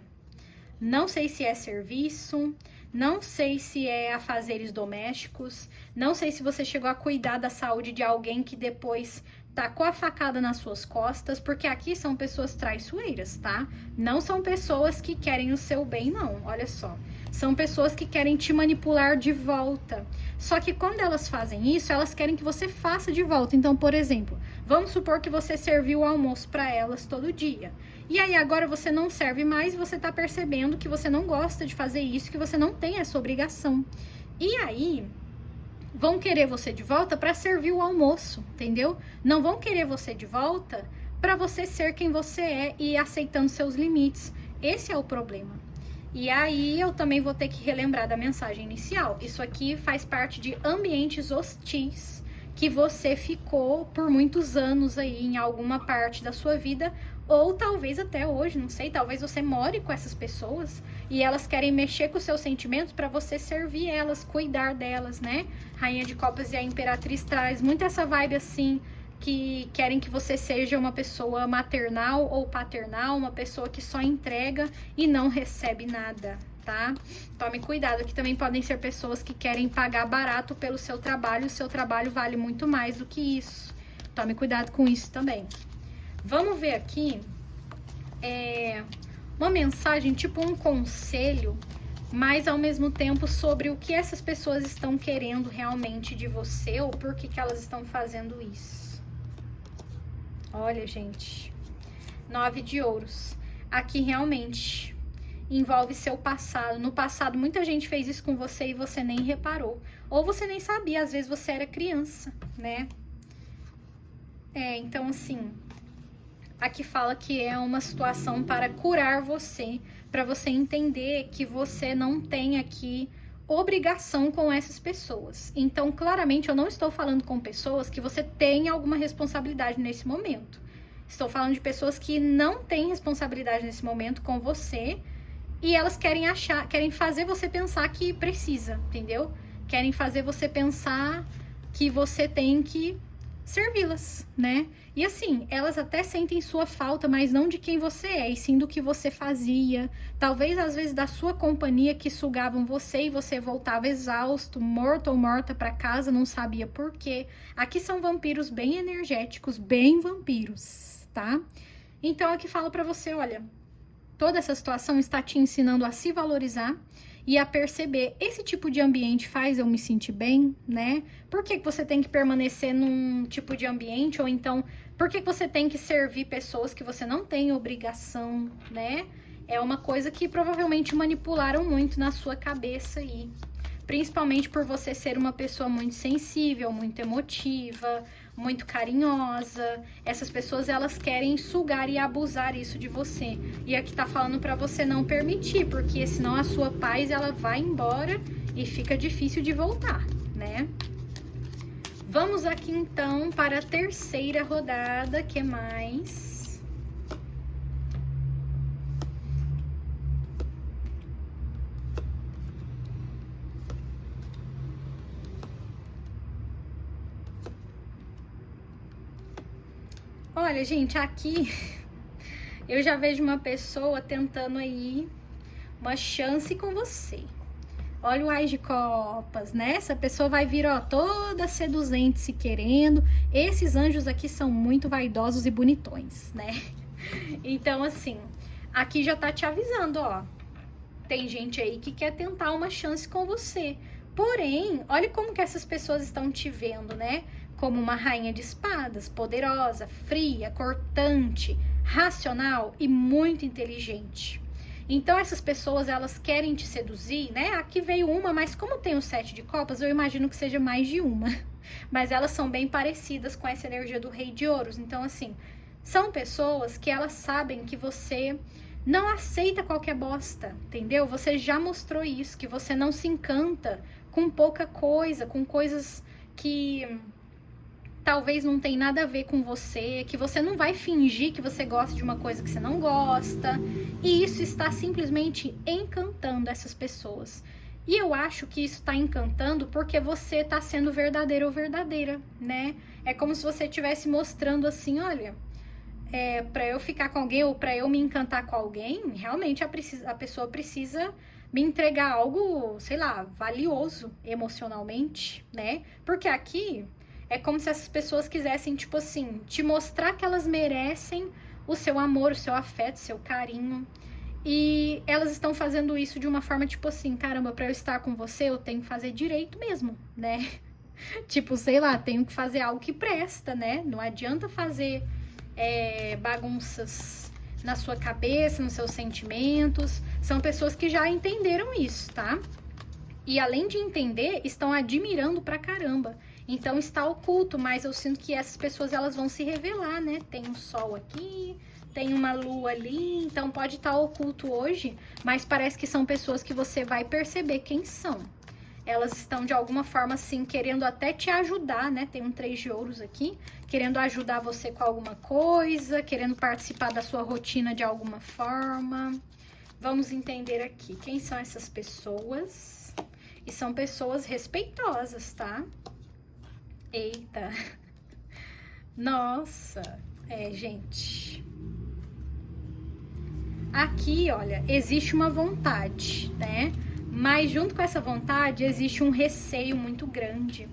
Não sei se é serviço, não sei se é afazeres domésticos, não sei se você chegou a cuidar da saúde de alguém que depois tacou a facada nas suas costas, porque aqui são pessoas traiçoeiras, tá? Não são pessoas que querem o seu bem, não, olha só. São pessoas que querem te manipular de volta. Só que quando elas fazem isso, elas querem que você faça de volta. Então, por exemplo, vamos supor que você serviu o almoço para elas todo dia. E aí agora você não serve mais e você tá percebendo que você não gosta de fazer isso, que você não tem essa obrigação. E aí vão querer você de volta para servir o almoço, entendeu? Não vão querer você de volta para você ser quem você é e aceitando seus limites. Esse é o problema. E aí eu também vou ter que relembrar da mensagem inicial. Isso aqui faz parte de ambientes hostis que você ficou por muitos anos aí em alguma parte da sua vida, ou talvez até hoje, não sei, talvez você more com essas pessoas e elas querem mexer com os seus sentimentos para você servir elas, cuidar delas, né? Rainha de Copas e a Imperatriz traz muito essa vibe assim, que querem que você seja uma pessoa maternal ou paternal, uma pessoa que só entrega e não recebe nada, tá? Tome cuidado, que também podem ser pessoas que querem pagar barato pelo seu trabalho, o seu trabalho vale muito mais do que isso. Tome cuidado com isso também. Vamos ver aqui uma mensagem, tipo um conselho, mas ao mesmo tempo sobre o que essas pessoas estão querendo realmente de você ou por que elas estão fazendo isso. Olha, gente, 9 de ouros. Aqui realmente envolve seu passado. No passado, muita gente fez isso com você e você nem reparou. Ou você nem sabia, às vezes você era criança, né? Então assim, aqui fala que é uma situação para curar você, para você entender que você não tem aqui obrigação com essas pessoas. Então, claramente, eu não estou falando com pessoas que você tem alguma responsabilidade nesse momento. Estou falando de pessoas que não têm responsabilidade nesse momento com você e elas querem fazer você pensar que precisa, entendeu? Querem fazer você pensar que você tem que servi-las, né? E assim, elas até sentem sua falta, mas não de quem você é, e sim do que você fazia. Talvez, às vezes, da sua companhia que sugavam você e você voltava exausto, morto ou morta para casa, não sabia por quê. Aqui são vampiros bem energéticos, bem vampiros, tá? Então, aqui falo para você, olha, toda essa situação está te ensinando a se valorizar e a perceber, esse tipo de ambiente faz eu me sentir bem, né? Por que você tem que permanecer num tipo de ambiente? Ou então, por que você tem que servir pessoas que você não tem obrigação, né? É uma coisa que provavelmente manipularam muito na sua cabeça aí. Principalmente por você ser uma pessoa muito sensível, muito emotiva, muito carinhosa. Essas pessoas, elas querem sugar e abusar isso de você. E aqui tá falando pra você não permitir, porque senão a sua paz, ela vai embora e fica difícil de voltar, né? Vamos aqui então para a terceira rodada, que mais? Olha, gente, aqui eu já vejo uma pessoa tentando aí uma chance com você. Olha o Ás de Copas, né? Essa pessoa vai vir, ó, toda seduzente, se querendo. Esses anjos aqui são muito vaidosos e bonitões, né? Então, assim, aqui já tá te avisando, ó. Tem gente aí que quer tentar uma chance com você. Porém, olha como que essas pessoas estão te vendo, né? Como uma rainha de espadas, poderosa, fria, cortante, racional e muito inteligente. Então, essas pessoas, elas querem te seduzir, né? Aqui veio uma, mas como tem o 7 de copas, eu imagino que seja mais de uma. Mas elas são bem parecidas com essa energia do Rei de Ouros. Então, assim, são pessoas que elas sabem que você não aceita qualquer bosta, entendeu? Você já mostrou isso, que você não se encanta com pouca coisa, com coisas que talvez não tem nada a ver com você, que você não vai fingir que você gosta de uma coisa que você não gosta. E isso está simplesmente encantando essas pessoas. E eu acho que isso está encantando porque você está sendo verdadeiro ou verdadeira, né? É como se você estivesse mostrando assim, olha, para eu ficar com alguém ou para eu me encantar com alguém, realmente a pessoa precisa me entregar algo, sei lá, valioso emocionalmente, né? Porque aqui é como se essas pessoas quisessem, tipo assim, te mostrar que elas merecem o seu amor, o seu afeto, o seu carinho. E elas estão fazendo isso de uma forma, tipo assim, caramba, pra eu estar com você, eu tenho que fazer direito mesmo, né? Tipo, sei lá, tenho que fazer algo que presta, né? Não adianta fazer bagunças na sua cabeça, nos seus sentimentos. São pessoas que já entenderam isso, tá? E além de entender, estão admirando pra caramba. Então está oculto, mas eu sinto que essas pessoas, elas vão se revelar, né? Tem um sol aqui, tem uma lua ali, então pode estar oculto hoje, mas parece que são pessoas que você vai perceber quem são. Elas estão de alguma forma assim, querendo até te ajudar, né? Tem um 3 de ouros aqui, querendo ajudar você com alguma coisa, querendo participar da sua rotina de alguma forma. Vamos entender aqui quem são essas pessoas. E são pessoas respeitosas, tá? Eita. Nossa. Gente. Aqui, olha, existe uma vontade, né? Mas junto com essa vontade, existe um receio muito grande.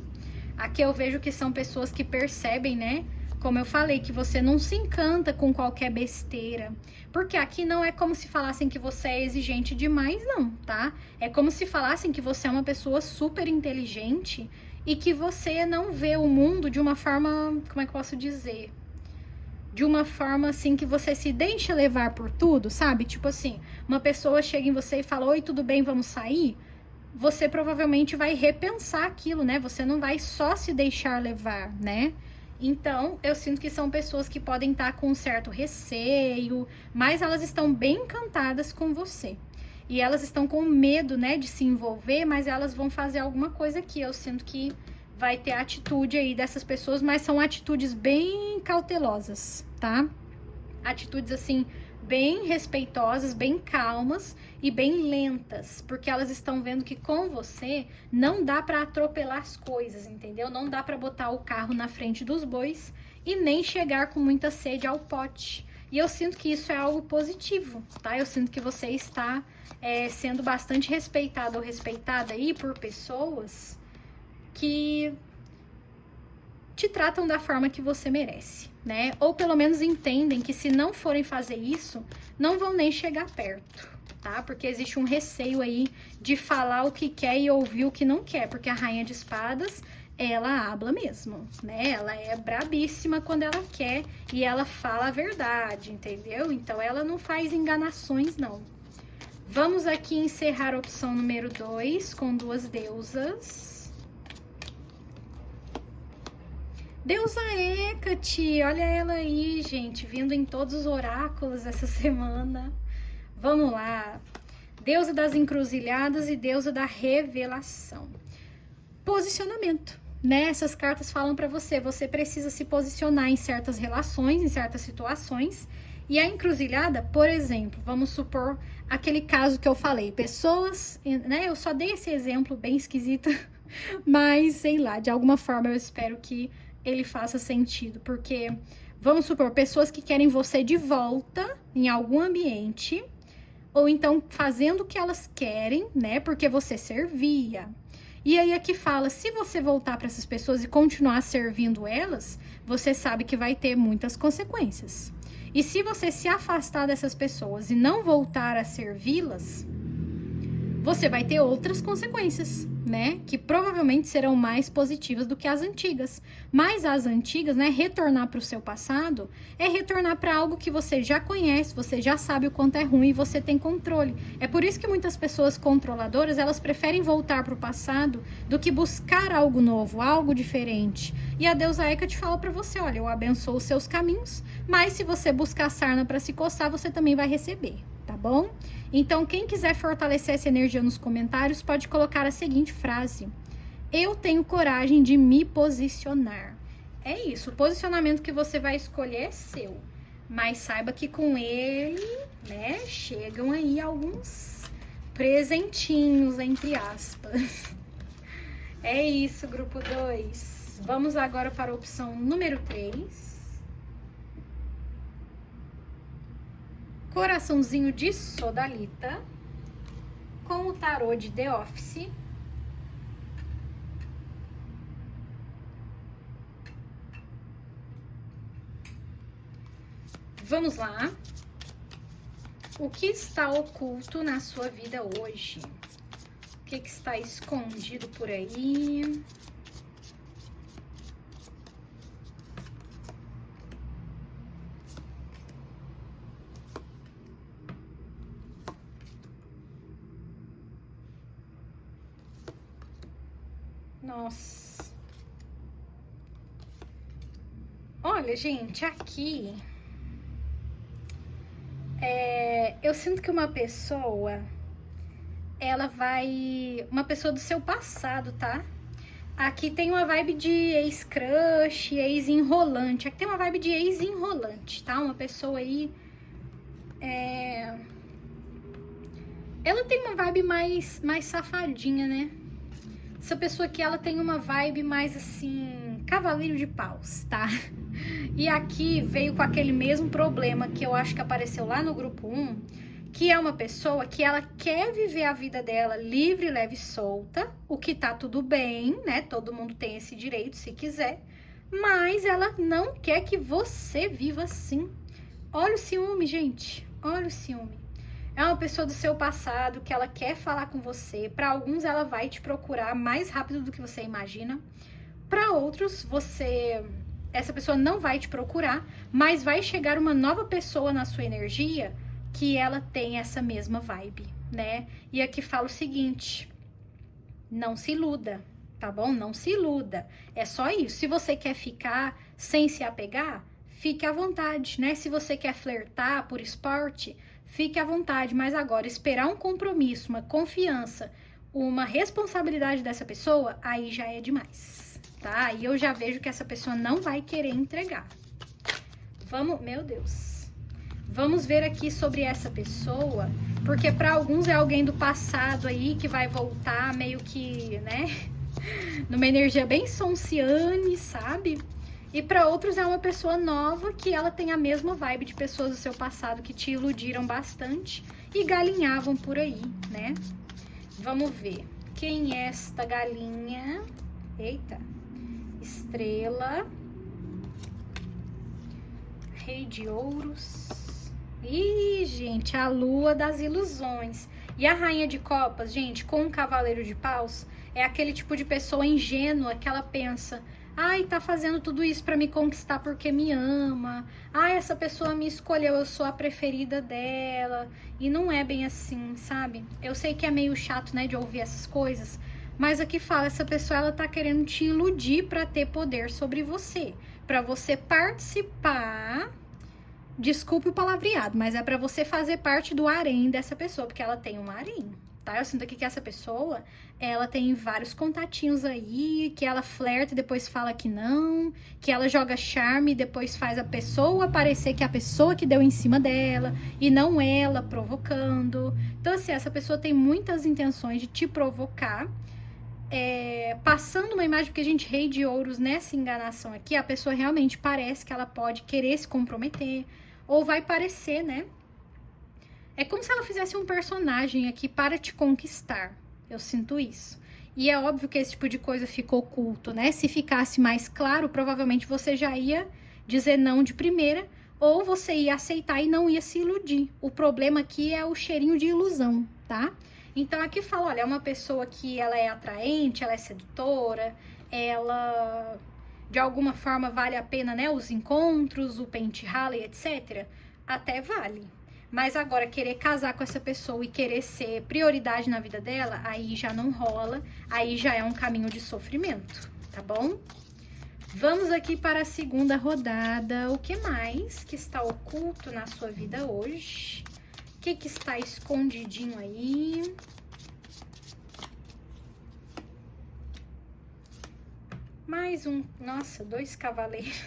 Aqui eu vejo que são pessoas que percebem, né? Como eu falei, que você não se encanta com qualquer besteira. Porque aqui não é como se falassem que você é exigente demais, não, tá? É como se falassem que você é uma pessoa super inteligente e que você não vê o mundo de uma forma, como é que eu posso dizer? De uma forma assim que você se deixa levar por tudo, sabe? Tipo assim, uma pessoa chega em você e fala, oi, tudo bem, vamos sair? Você provavelmente vai repensar aquilo, né? Você não vai só se deixar levar, né? Então, eu sinto que são pessoas que podem estar com um certo receio, mas elas estão bem encantadas com você. E elas estão com medo, né, de se envolver, mas elas vão fazer alguma coisa aqui. Eu sinto que vai ter atitude aí dessas pessoas, mas são atitudes bem cautelosas, tá? Atitudes, assim, bem respeitosas, bem calmas e bem lentas, porque elas estão vendo que com você não dá para atropelar as coisas, entendeu? Não dá para botar o carro na frente dos bois e nem chegar com muita sede ao pote. E eu sinto que isso é algo positivo, tá? Eu sinto que você está sendo bastante respeitado ou respeitada aí por pessoas que te tratam da forma que você merece, né? Ou pelo menos entendem que se não forem fazer isso, não vão nem chegar perto, tá? Porque existe um receio aí de falar o que quer e ouvir o que não quer, porque a Rainha de Espadas, ela habla mesmo, né? Ela é brabíssima quando ela quer e ela fala a verdade, entendeu? Então ela não faz enganações, não. Vamos aqui encerrar a opção número 2 com duas deusas. Deusa Hecate, olha ela aí, gente, vindo em todos os oráculos essa semana. Vamos lá. Deusa das encruzilhadas e deusa da revelação. Posicionamento, né? Essas cartas falam para você, você precisa se posicionar em certas relações, em certas situações. E a encruzilhada, por exemplo, vamos supor aquele caso que eu falei, pessoas, né? Eu só dei esse exemplo bem esquisito, mas sei lá, de alguma forma eu espero que ele faça sentido, porque vamos supor, pessoas que querem você de volta em algum ambiente, ou então fazendo o que elas querem, né? Porque você servia. E aí aqui fala, se você voltar para essas pessoas e continuar servindo elas, você sabe que vai ter muitas consequências. E se você se afastar dessas pessoas e não voltar a servi-las, você vai ter outras consequências, né? Que provavelmente serão mais positivas do que as antigas. Mas as antigas, né? Retornar para o seu passado é retornar para algo que você já conhece, você já sabe o quanto é ruim e você tem controle. É por isso que muitas pessoas controladoras, elas preferem voltar para o passado do que buscar algo novo, algo diferente. E a deusa Hecate fala para você, olha, eu abençoo os seus caminhos, mas se você buscar sarna para se coçar, você também vai receber, tá bom? Então, quem quiser fortalecer essa energia nos comentários, pode colocar a seguinte frase: eu tenho coragem de me posicionar. É isso, o posicionamento que você vai escolher é seu. Mas saiba que com ele, né, chegam aí alguns presentinhos, entre aspas. É isso, grupo 2. Vamos agora para a opção número 3. Coraçãozinho de Sodalita, com o tarô de The Office. Vamos lá. O que está oculto na sua vida hoje? O que está escondido por aí? Nossa. Olha, gente, aqui eu sinto que uma pessoa, ela vai... Uma pessoa do seu passado, tá? Aqui tem uma vibe de ex-crush, ex-enrolante. Aqui tem uma vibe de ex-enrolante, tá? Uma pessoa aí... Ela tem uma vibe mais safadinha, né? Essa pessoa aqui, ela tem uma vibe mais assim, cavaleiro de paus, tá? E aqui veio com aquele mesmo problema que eu acho que apareceu lá no grupo 1, que é uma pessoa que ela quer viver a vida dela livre, leve e solta, o que tá tudo bem, né? Todo mundo tem esse direito se quiser, mas ela não quer que você viva assim. Olha o ciúme, gente, olha o ciúme. É uma pessoa do seu passado que ela quer falar com você. Para alguns, ela vai te procurar mais rápido do que você imagina. Para outros, essa pessoa não vai te procurar, mas vai chegar uma nova pessoa na sua energia que ela tem essa mesma vibe, né? E aqui fala o seguinte: não se iluda, tá bom? Não se iluda. É só isso. Se você quer ficar sem se apegar, fique à vontade, né? Se você quer flertar por esporte, fique à vontade, mas agora esperar um compromisso, uma confiança, uma responsabilidade dessa pessoa, aí já é demais, tá? Aí eu já vejo que essa pessoa não vai querer entregar. Vamos, meu Deus. Vamos ver aqui sobre essa pessoa, porque para alguns é alguém do passado aí que vai voltar meio que, né? Numa energia bem sonciane, sabe? E para outros é uma pessoa nova que ela tem a mesma vibe de pessoas do seu passado que te iludiram bastante e galinhavam por aí, né? Vamos ver. Quem é esta galinha? Eita. Estrela. Rei de ouros. Ih, gente, a lua das ilusões. E a rainha de copas, gente, com o cavaleiro de paus, é aquele tipo de pessoa ingênua que ela pensa: ai, tá fazendo tudo isso pra me conquistar porque me ama. Ai, essa pessoa me escolheu, eu sou a preferida dela. E não é bem assim, sabe? Eu sei que é meio chato, né, de ouvir essas coisas, mas aqui fala, essa pessoa, ela tá querendo te iludir pra ter poder sobre você, pra você participar. Desculpe o palavreado, mas é pra você fazer parte do harém dessa pessoa, porque ela tem um harém, tá? Eu sinto aqui que essa pessoa, ela tem vários contatinhos aí, que ela flerta e depois fala que não, que ela joga charme e depois faz a pessoa parecer que é a pessoa que deu em cima dela, e não ela provocando. Então, assim, essa pessoa tem muitas intenções de te provocar, passando uma imagem, porque a gente, rei de ouros, nessa enganação aqui, a pessoa realmente parece que ela pode querer se comprometer, ou vai parecer, né? É como se ela fizesse um personagem aqui para te conquistar. Eu sinto isso. E é óbvio que esse tipo de coisa fica oculto, né? Se ficasse mais claro, provavelmente você já ia dizer não de primeira, ou você ia aceitar e não ia se iludir. O problema aqui é o cheirinho de ilusão, tá? Então aqui fala, olha, é uma pessoa que ela é atraente, ela é sedutora, ela de alguma forma vale a pena, né, os encontros, o pente rala e etc. Até vale. Mas agora, querer casar com essa pessoa e querer ser prioridade na vida dela, aí já não rola, aí já é um caminho de sofrimento, tá bom? Vamos aqui para a segunda rodada. O que mais que está oculto na sua vida hoje? O que está escondidinho aí? Mais um... Nossa, 2 cavaleiros.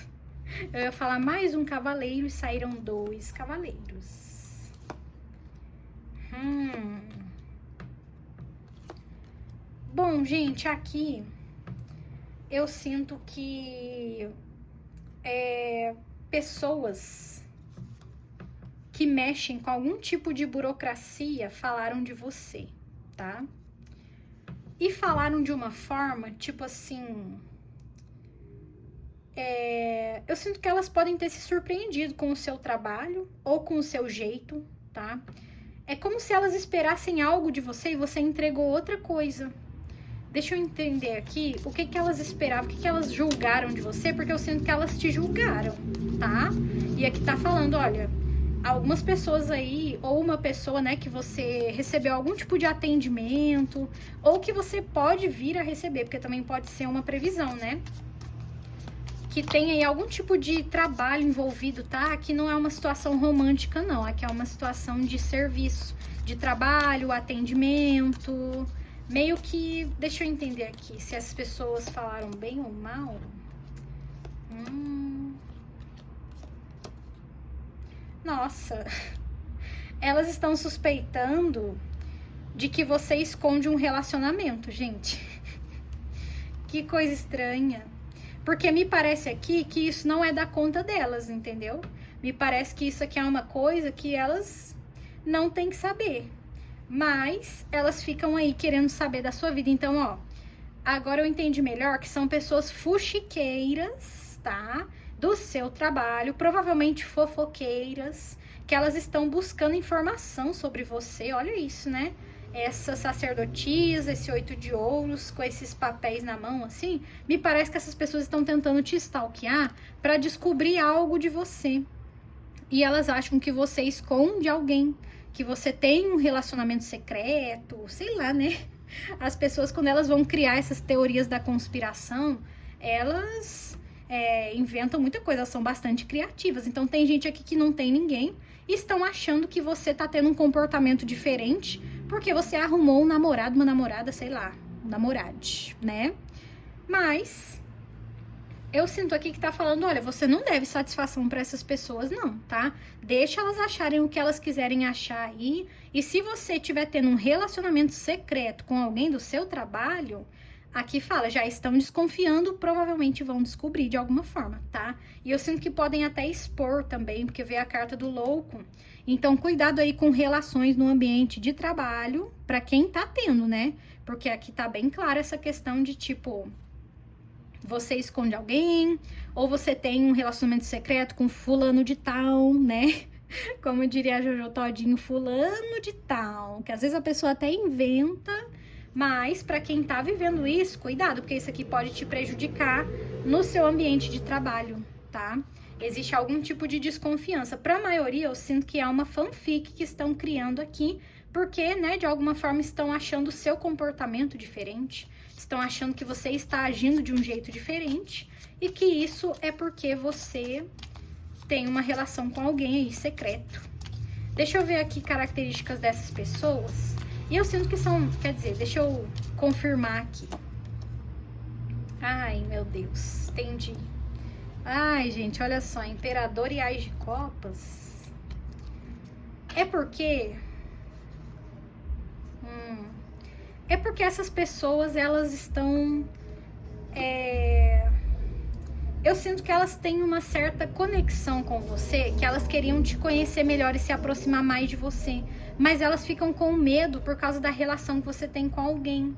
Eu ia falar mais um cavaleiro e saíram 2 cavaleiros. Bom, gente, aqui eu sinto que pessoas que mexem com algum tipo de burocracia falaram de você, tá? E falaram de uma forma, tipo assim... eu sinto que elas podem ter se surpreendido com o seu trabalho ou com o seu jeito, tá? É como se elas esperassem algo de você e você entregou outra coisa. Deixa eu entender aqui o que elas esperavam, o que elas julgaram de você, porque eu sinto que elas te julgaram, tá? E aqui tá falando, olha, algumas pessoas aí, ou uma pessoa, né, que você recebeu algum tipo de atendimento, ou que você pode vir a receber, porque também pode ser uma previsão, né? Que tem aí algum tipo de trabalho envolvido, tá? Aqui não é uma situação romântica, não. Aqui é uma situação de serviço, de trabalho, atendimento. Meio que... Deixa eu entender aqui se as pessoas falaram bem ou mal. Nossa. Elas estão suspeitando de que você esconde um relacionamento, gente. Que coisa estranha. Porque me parece aqui que isso não é da conta delas, entendeu? Me parece que isso aqui é uma coisa que elas não têm que saber. Mas elas ficam aí querendo saber da sua vida. Então, ó, agora eu entendi melhor que são pessoas fuxiqueiras, tá? Do seu trabalho, provavelmente fofoqueiras, que elas estão buscando informação sobre você. Olha isso, né? Essa sacerdotisa, esse 8 de ouros, com esses papéis na mão, assim, me parece que essas pessoas estão tentando te stalkear para descobrir algo de você. E elas acham que você esconde alguém, que você tem um relacionamento secreto, sei lá, né? As pessoas, quando elas vão criar essas teorias da conspiração, elas inventam muita coisa, elas são bastante criativas. Então tem gente aqui que não tem ninguém e estão achando que você tá tendo um comportamento diferente porque você arrumou um namorado, uma namorada, sei lá, um namorade, né? Mas eu sinto aqui que tá falando, olha, você não deve satisfação pra essas pessoas, não, tá? Deixa elas acharem o que elas quiserem achar aí. E se você estiver tendo um relacionamento secreto com alguém do seu trabalho, aqui fala, já estão desconfiando, provavelmente vão descobrir de alguma forma, tá? E eu sinto que podem até expor também, porque veio a carta do louco. Então, cuidado aí com relações no ambiente de trabalho, pra quem tá tendo, né? Porque aqui tá bem clara essa questão de, tipo, você esconde alguém, ou você tem um relacionamento secreto com fulano de tal, né? Como diria a Jojo Todinho, fulano de tal, que às vezes a pessoa até inventa, mas para quem tá vivendo isso, cuidado, porque isso aqui pode te prejudicar no seu ambiente de trabalho, tá? Existe algum tipo de desconfiança. Para a maioria, eu sinto que é uma fanfic que estão criando aqui, porque, né, de alguma forma estão achando o seu comportamento diferente, estão achando que você está agindo de um jeito diferente e que isso é porque você tem uma relação com alguém aí secreto. Deixa eu ver aqui características dessas pessoas. E eu sinto que são, quer dizer, deixa eu confirmar aqui. Ai, meu Deus, entendi. Ai, gente, olha só, Imperador e Ás de Copas. É porque... É porque essas pessoas, elas estão... Eu sinto que elas têm uma certa conexão com você, que elas queriam te conhecer melhor e se aproximar mais de você, mas elas ficam com medo por causa da relação que você tem com alguém.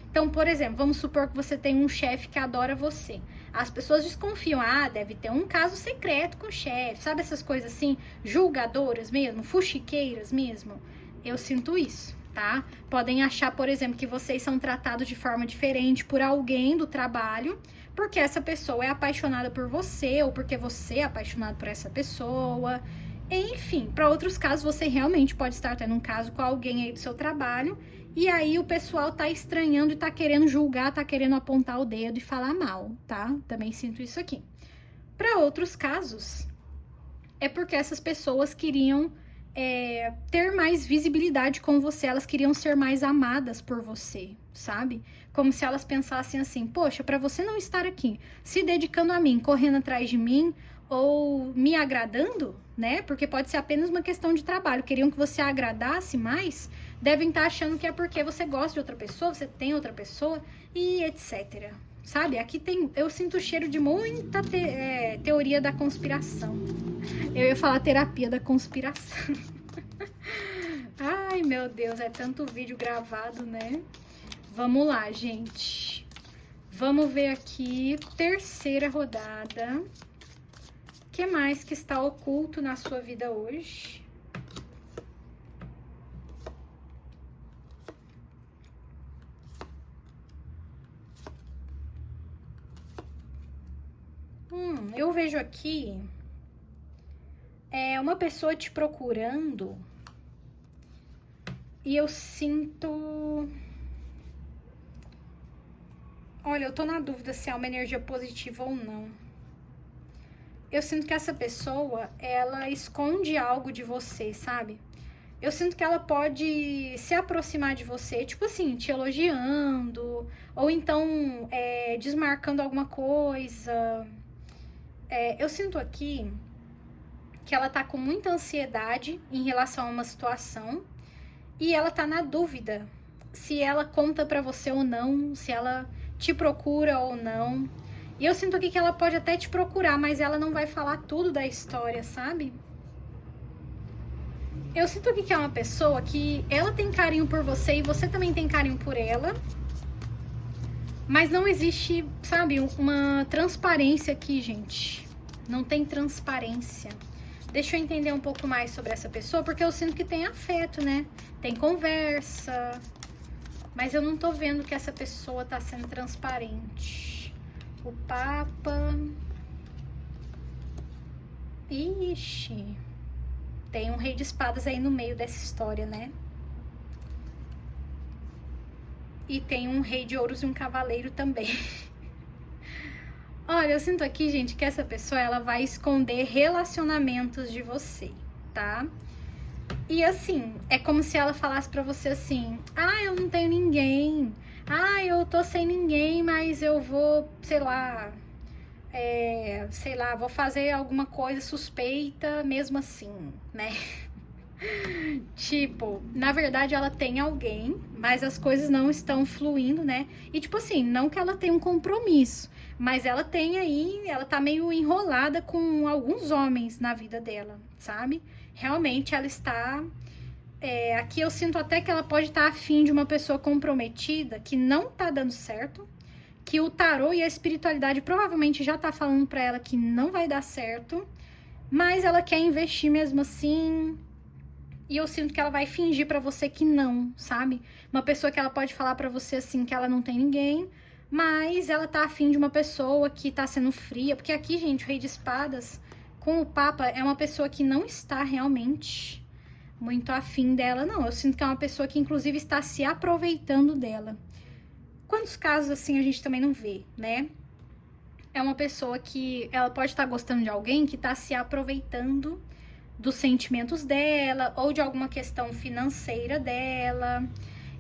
Então, por exemplo, vamos supor que você tem um chefe que adora você. As pessoas desconfiam, deve ter um caso secreto com o chefe, sabe essas coisas assim, julgadoras mesmo, fuxiqueiras mesmo? Eu sinto isso, tá? Podem achar, por exemplo, que vocês são tratados de forma diferente por alguém do trabalho, porque essa pessoa é apaixonada por você, ou porque você é apaixonado por essa pessoa. Enfim, para outros casos, você realmente pode estar tendo um caso com alguém aí do seu trabalho, e aí o pessoal tá estranhando e tá querendo julgar, tá querendo apontar o dedo e falar mal, tá? Também sinto isso aqui. Para outros casos, é porque essas pessoas queriam ter mais visibilidade com você, elas queriam ser mais amadas por você, sabe? Como se elas pensassem assim, poxa, para você não estar aqui, se dedicando a mim, correndo atrás de mim, ou me agradando, né? Porque pode ser apenas uma questão de trabalho, queriam que você agradasse mais, devem estar achando que é porque você gosta de outra pessoa, você tem outra pessoa, e etc. Sabe? Aqui tem, eu sinto o cheiro de muita teoria da conspiração. Eu ia falar terapia da conspiração. Ai, meu Deus, é tanto vídeo gravado, né? Vamos lá, gente. Vamos ver aqui, terceira rodada. O que mais que está oculto na sua vida hoje? Eu vejo aqui uma pessoa te procurando e eu sinto... Olha, eu tô na dúvida se é uma energia positiva ou não. Eu sinto que essa pessoa, ela esconde algo de você, sabe? Eu sinto que ela pode se aproximar de você, tipo assim, te elogiando, ou então desmarcando alguma coisa. Eu sinto aqui que ela tá com muita ansiedade em relação a uma situação e ela tá na dúvida se ela conta pra você ou não, se ela te procura ou não. E eu sinto aqui que ela pode até te procurar, mas ela não vai falar tudo da história, sabe? Eu sinto aqui que é uma pessoa que ela tem carinho por você e você também tem carinho por ela. Mas não existe, sabe, uma transparência aqui, gente. Não tem transparência. Deixa eu entender um pouco mais sobre essa pessoa, porque eu sinto que tem afeto, né? Tem conversa. Mas eu não tô vendo que essa pessoa tá sendo transparente. O Papa. Ixi. Tem um Rei de Espadas aí no meio dessa história, né? E tem um Rei de Ouros e um Cavaleiro também. Olha, eu sinto aqui, gente, que essa pessoa, ela vai esconder relacionamentos de você, tá? E assim, é como se ela falasse pra você assim, eu não tenho ninguém. Eu tô sem ninguém, mas eu vou, sei lá, vou fazer alguma coisa suspeita mesmo assim, né? Tipo, na verdade ela tem alguém, mas as coisas não estão fluindo, né? E tipo assim, não que ela tenha um compromisso, mas ela tem aí, ela tá meio enrolada com alguns homens na vida dela, sabe? Realmente ela está... aqui eu sinto até que ela pode estar afim de uma pessoa comprometida, que não tá dando certo, que o tarô e a espiritualidade provavelmente já tá falando pra ela que não vai dar certo. mas ela quer investir mesmo assim. E eu sinto que ela vai fingir pra você que não, sabe? Uma pessoa que ela pode falar pra você assim que ela não tem ninguém, mas ela tá afim de uma pessoa que tá sendo fria. Porque aqui, gente, o Rei de Espadas com o Papa é uma pessoa que não está realmente muito afim dela, não. Eu sinto que é uma pessoa que, inclusive, está se aproveitando dela. Quantos casos assim a gente também não vê, né? É uma pessoa que ela pode estar gostando de alguém que tá se aproveitando dos sentimentos dela ou de alguma questão financeira dela.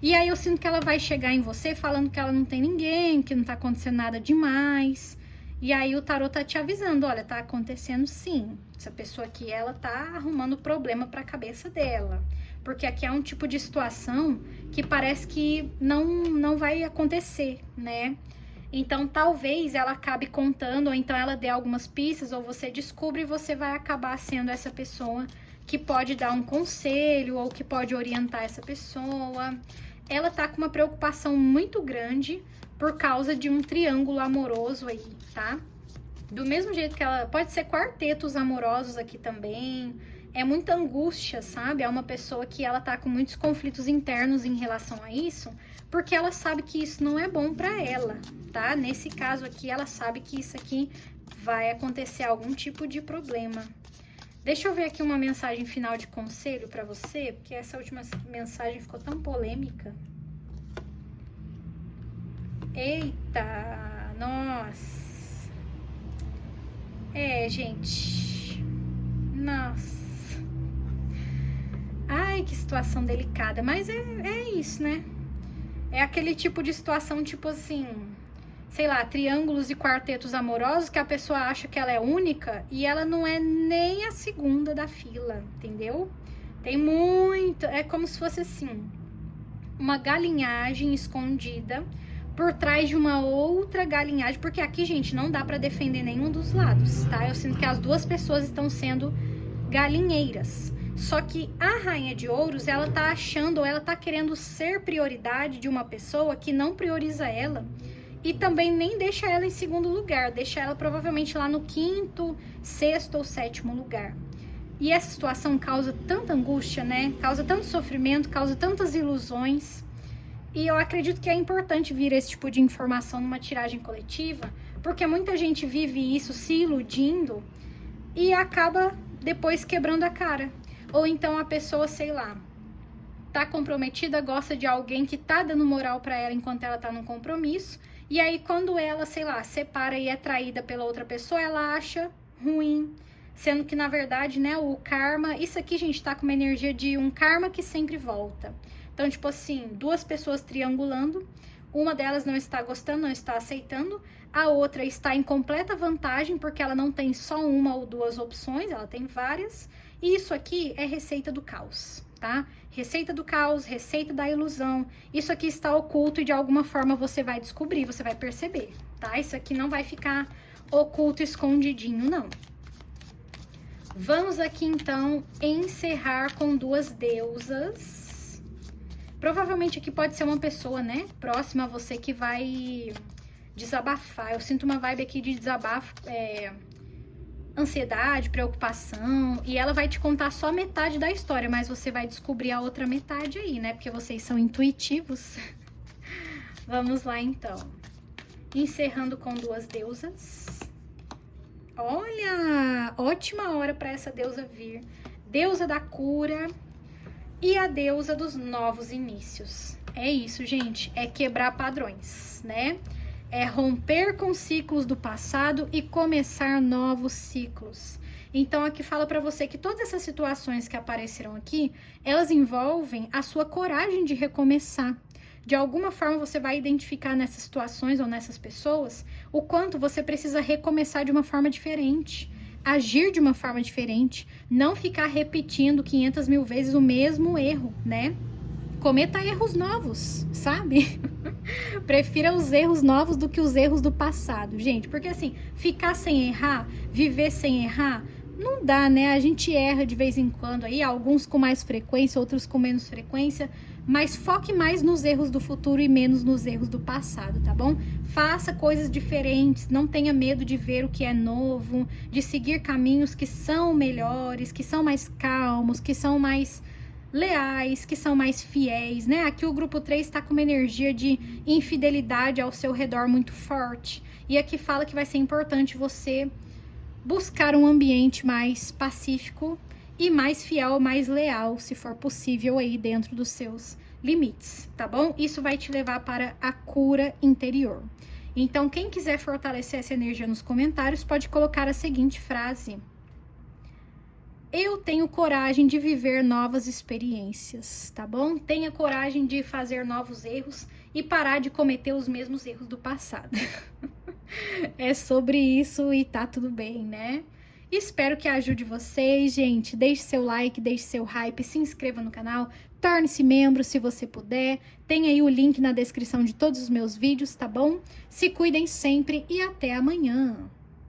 E aí eu sinto que ela vai chegar em você falando que ela não tem ninguém, que não tá acontecendo nada demais. E aí o tarô tá te avisando, olha, tá acontecendo sim. Essa pessoa aqui, ela tá arrumando problema pra cabeça dela. Porque aqui é um tipo de situação que parece que não vai acontecer, né? Então, talvez ela acabe contando, ou então ela dê algumas pistas, ou você descobre e você vai acabar sendo essa pessoa que pode dar um conselho, ou que pode orientar essa pessoa. Ela tá com uma preocupação muito grande por causa de um triângulo amoroso aí, tá? Do mesmo jeito que ela... Pode ser quartetos amorosos aqui também. É muita angústia, sabe? É uma pessoa que ela tá com muitos conflitos internos em relação a isso, porque ela sabe que isso não é bom pra ela, tá? Nesse caso aqui, ela sabe que isso aqui vai acontecer algum tipo de problema. Deixa eu ver aqui uma mensagem final de conselho pra você, porque essa última mensagem ficou tão polêmica. Eita, nossa. É, gente. Nossa. Ai, que situação delicada. Mas é isso, né? É aquele tipo de situação, tipo assim, sei lá, triângulos e quartetos amorosos que a pessoa acha que ela é única e ela não é nem a segunda da fila, entendeu? Tem muito... É como se fosse assim, uma galinhagem escondida por trás de uma outra galinhagem. Porque aqui, gente, não dá pra defender nenhum dos lados, tá? Eu sinto que as duas pessoas estão sendo galinheiras. Só que a Rainha de Ouros, ela tá achando, ou ela tá querendo ser prioridade de uma pessoa que não prioriza ela e também nem deixa ela em segundo lugar, deixa ela provavelmente lá no quinto, sexto ou sétimo lugar. E essa situação causa tanta angústia, né? Causa tanto sofrimento, causa tantas ilusões. E eu acredito que é importante vir esse tipo de informação numa tiragem coletiva, porque muita gente vive isso se iludindo e acaba depois quebrando a cara. Ou então a pessoa, sei lá, tá comprometida, gosta de alguém que tá dando moral pra ela enquanto ela tá num compromisso. E aí quando ela, sei lá, separa e é traída pela outra pessoa, ela acha ruim. Sendo que, na verdade, né, o karma... Isso aqui, gente, tá com uma energia de um karma que sempre volta. Então, tipo assim, duas pessoas triangulando. Uma delas não está gostando, não está aceitando. A outra está em completa vantagem, porque ela não tem só uma ou duas opções, ela tem várias. E isso aqui é receita do caos, tá? Receita do caos, receita da ilusão. Isso aqui está oculto e de alguma forma você vai descobrir, você vai perceber, tá? Isso aqui não vai ficar oculto, escondidinho, não. Vamos aqui, então, encerrar com duas deusas. Provavelmente aqui pode ser uma pessoa, né? Próxima a você que vai desabafar. Eu sinto uma vibe aqui de desabafo, ansiedade, preocupação, e ela vai te contar só metade da história, mas você vai descobrir a outra metade aí, né? Porque vocês são intuitivos. Vamos lá, então. Encerrando com duas deusas. Olha, ótima hora para essa deusa vir. Deusa da cura e a deusa dos novos inícios. É isso, gente, é quebrar padrões, né? É romper com ciclos do passado e começar novos ciclos. Então, aqui fala pra você que todas essas situações que apareceram aqui, elas envolvem a sua coragem de recomeçar. De alguma forma, você vai identificar nessas situações ou nessas pessoas o quanto você precisa recomeçar de uma forma diferente, agir de uma forma diferente, não ficar repetindo 500 mil vezes o mesmo erro, né? Cometa erros novos, sabe? Prefira os erros novos do que os erros do passado, gente. Porque assim, ficar sem errar, viver sem errar, não dá, né? A gente erra de vez em quando aí, alguns com mais frequência, outros com menos frequência, mas foque mais nos erros do futuro e menos nos erros do passado, tá bom? Faça coisas diferentes, não tenha medo de ver o que é novo, de seguir caminhos que são melhores, que são mais calmos, que são mais leais, que são mais fiéis, né? Aqui o grupo 3 está com uma energia de infidelidade ao seu redor muito forte. E aqui fala que vai ser importante você buscar um ambiente mais pacífico e mais fiel, mais leal, se for possível aí dentro dos seus limites, tá bom? Isso vai te levar para a cura interior. Então, quem quiser fortalecer essa energia nos comentários, pode colocar a seguinte frase: eu tenho coragem de viver novas experiências, tá bom? Tenha coragem de fazer novos erros e parar de cometer os mesmos erros do passado. É sobre isso e tá tudo bem, né? Espero que ajude vocês, gente. Deixe seu like, deixe seu hype, se inscreva no canal, torne-se membro se você puder. Tem aí o link na descrição de todos os meus vídeos, tá bom? Se cuidem sempre e até amanhã.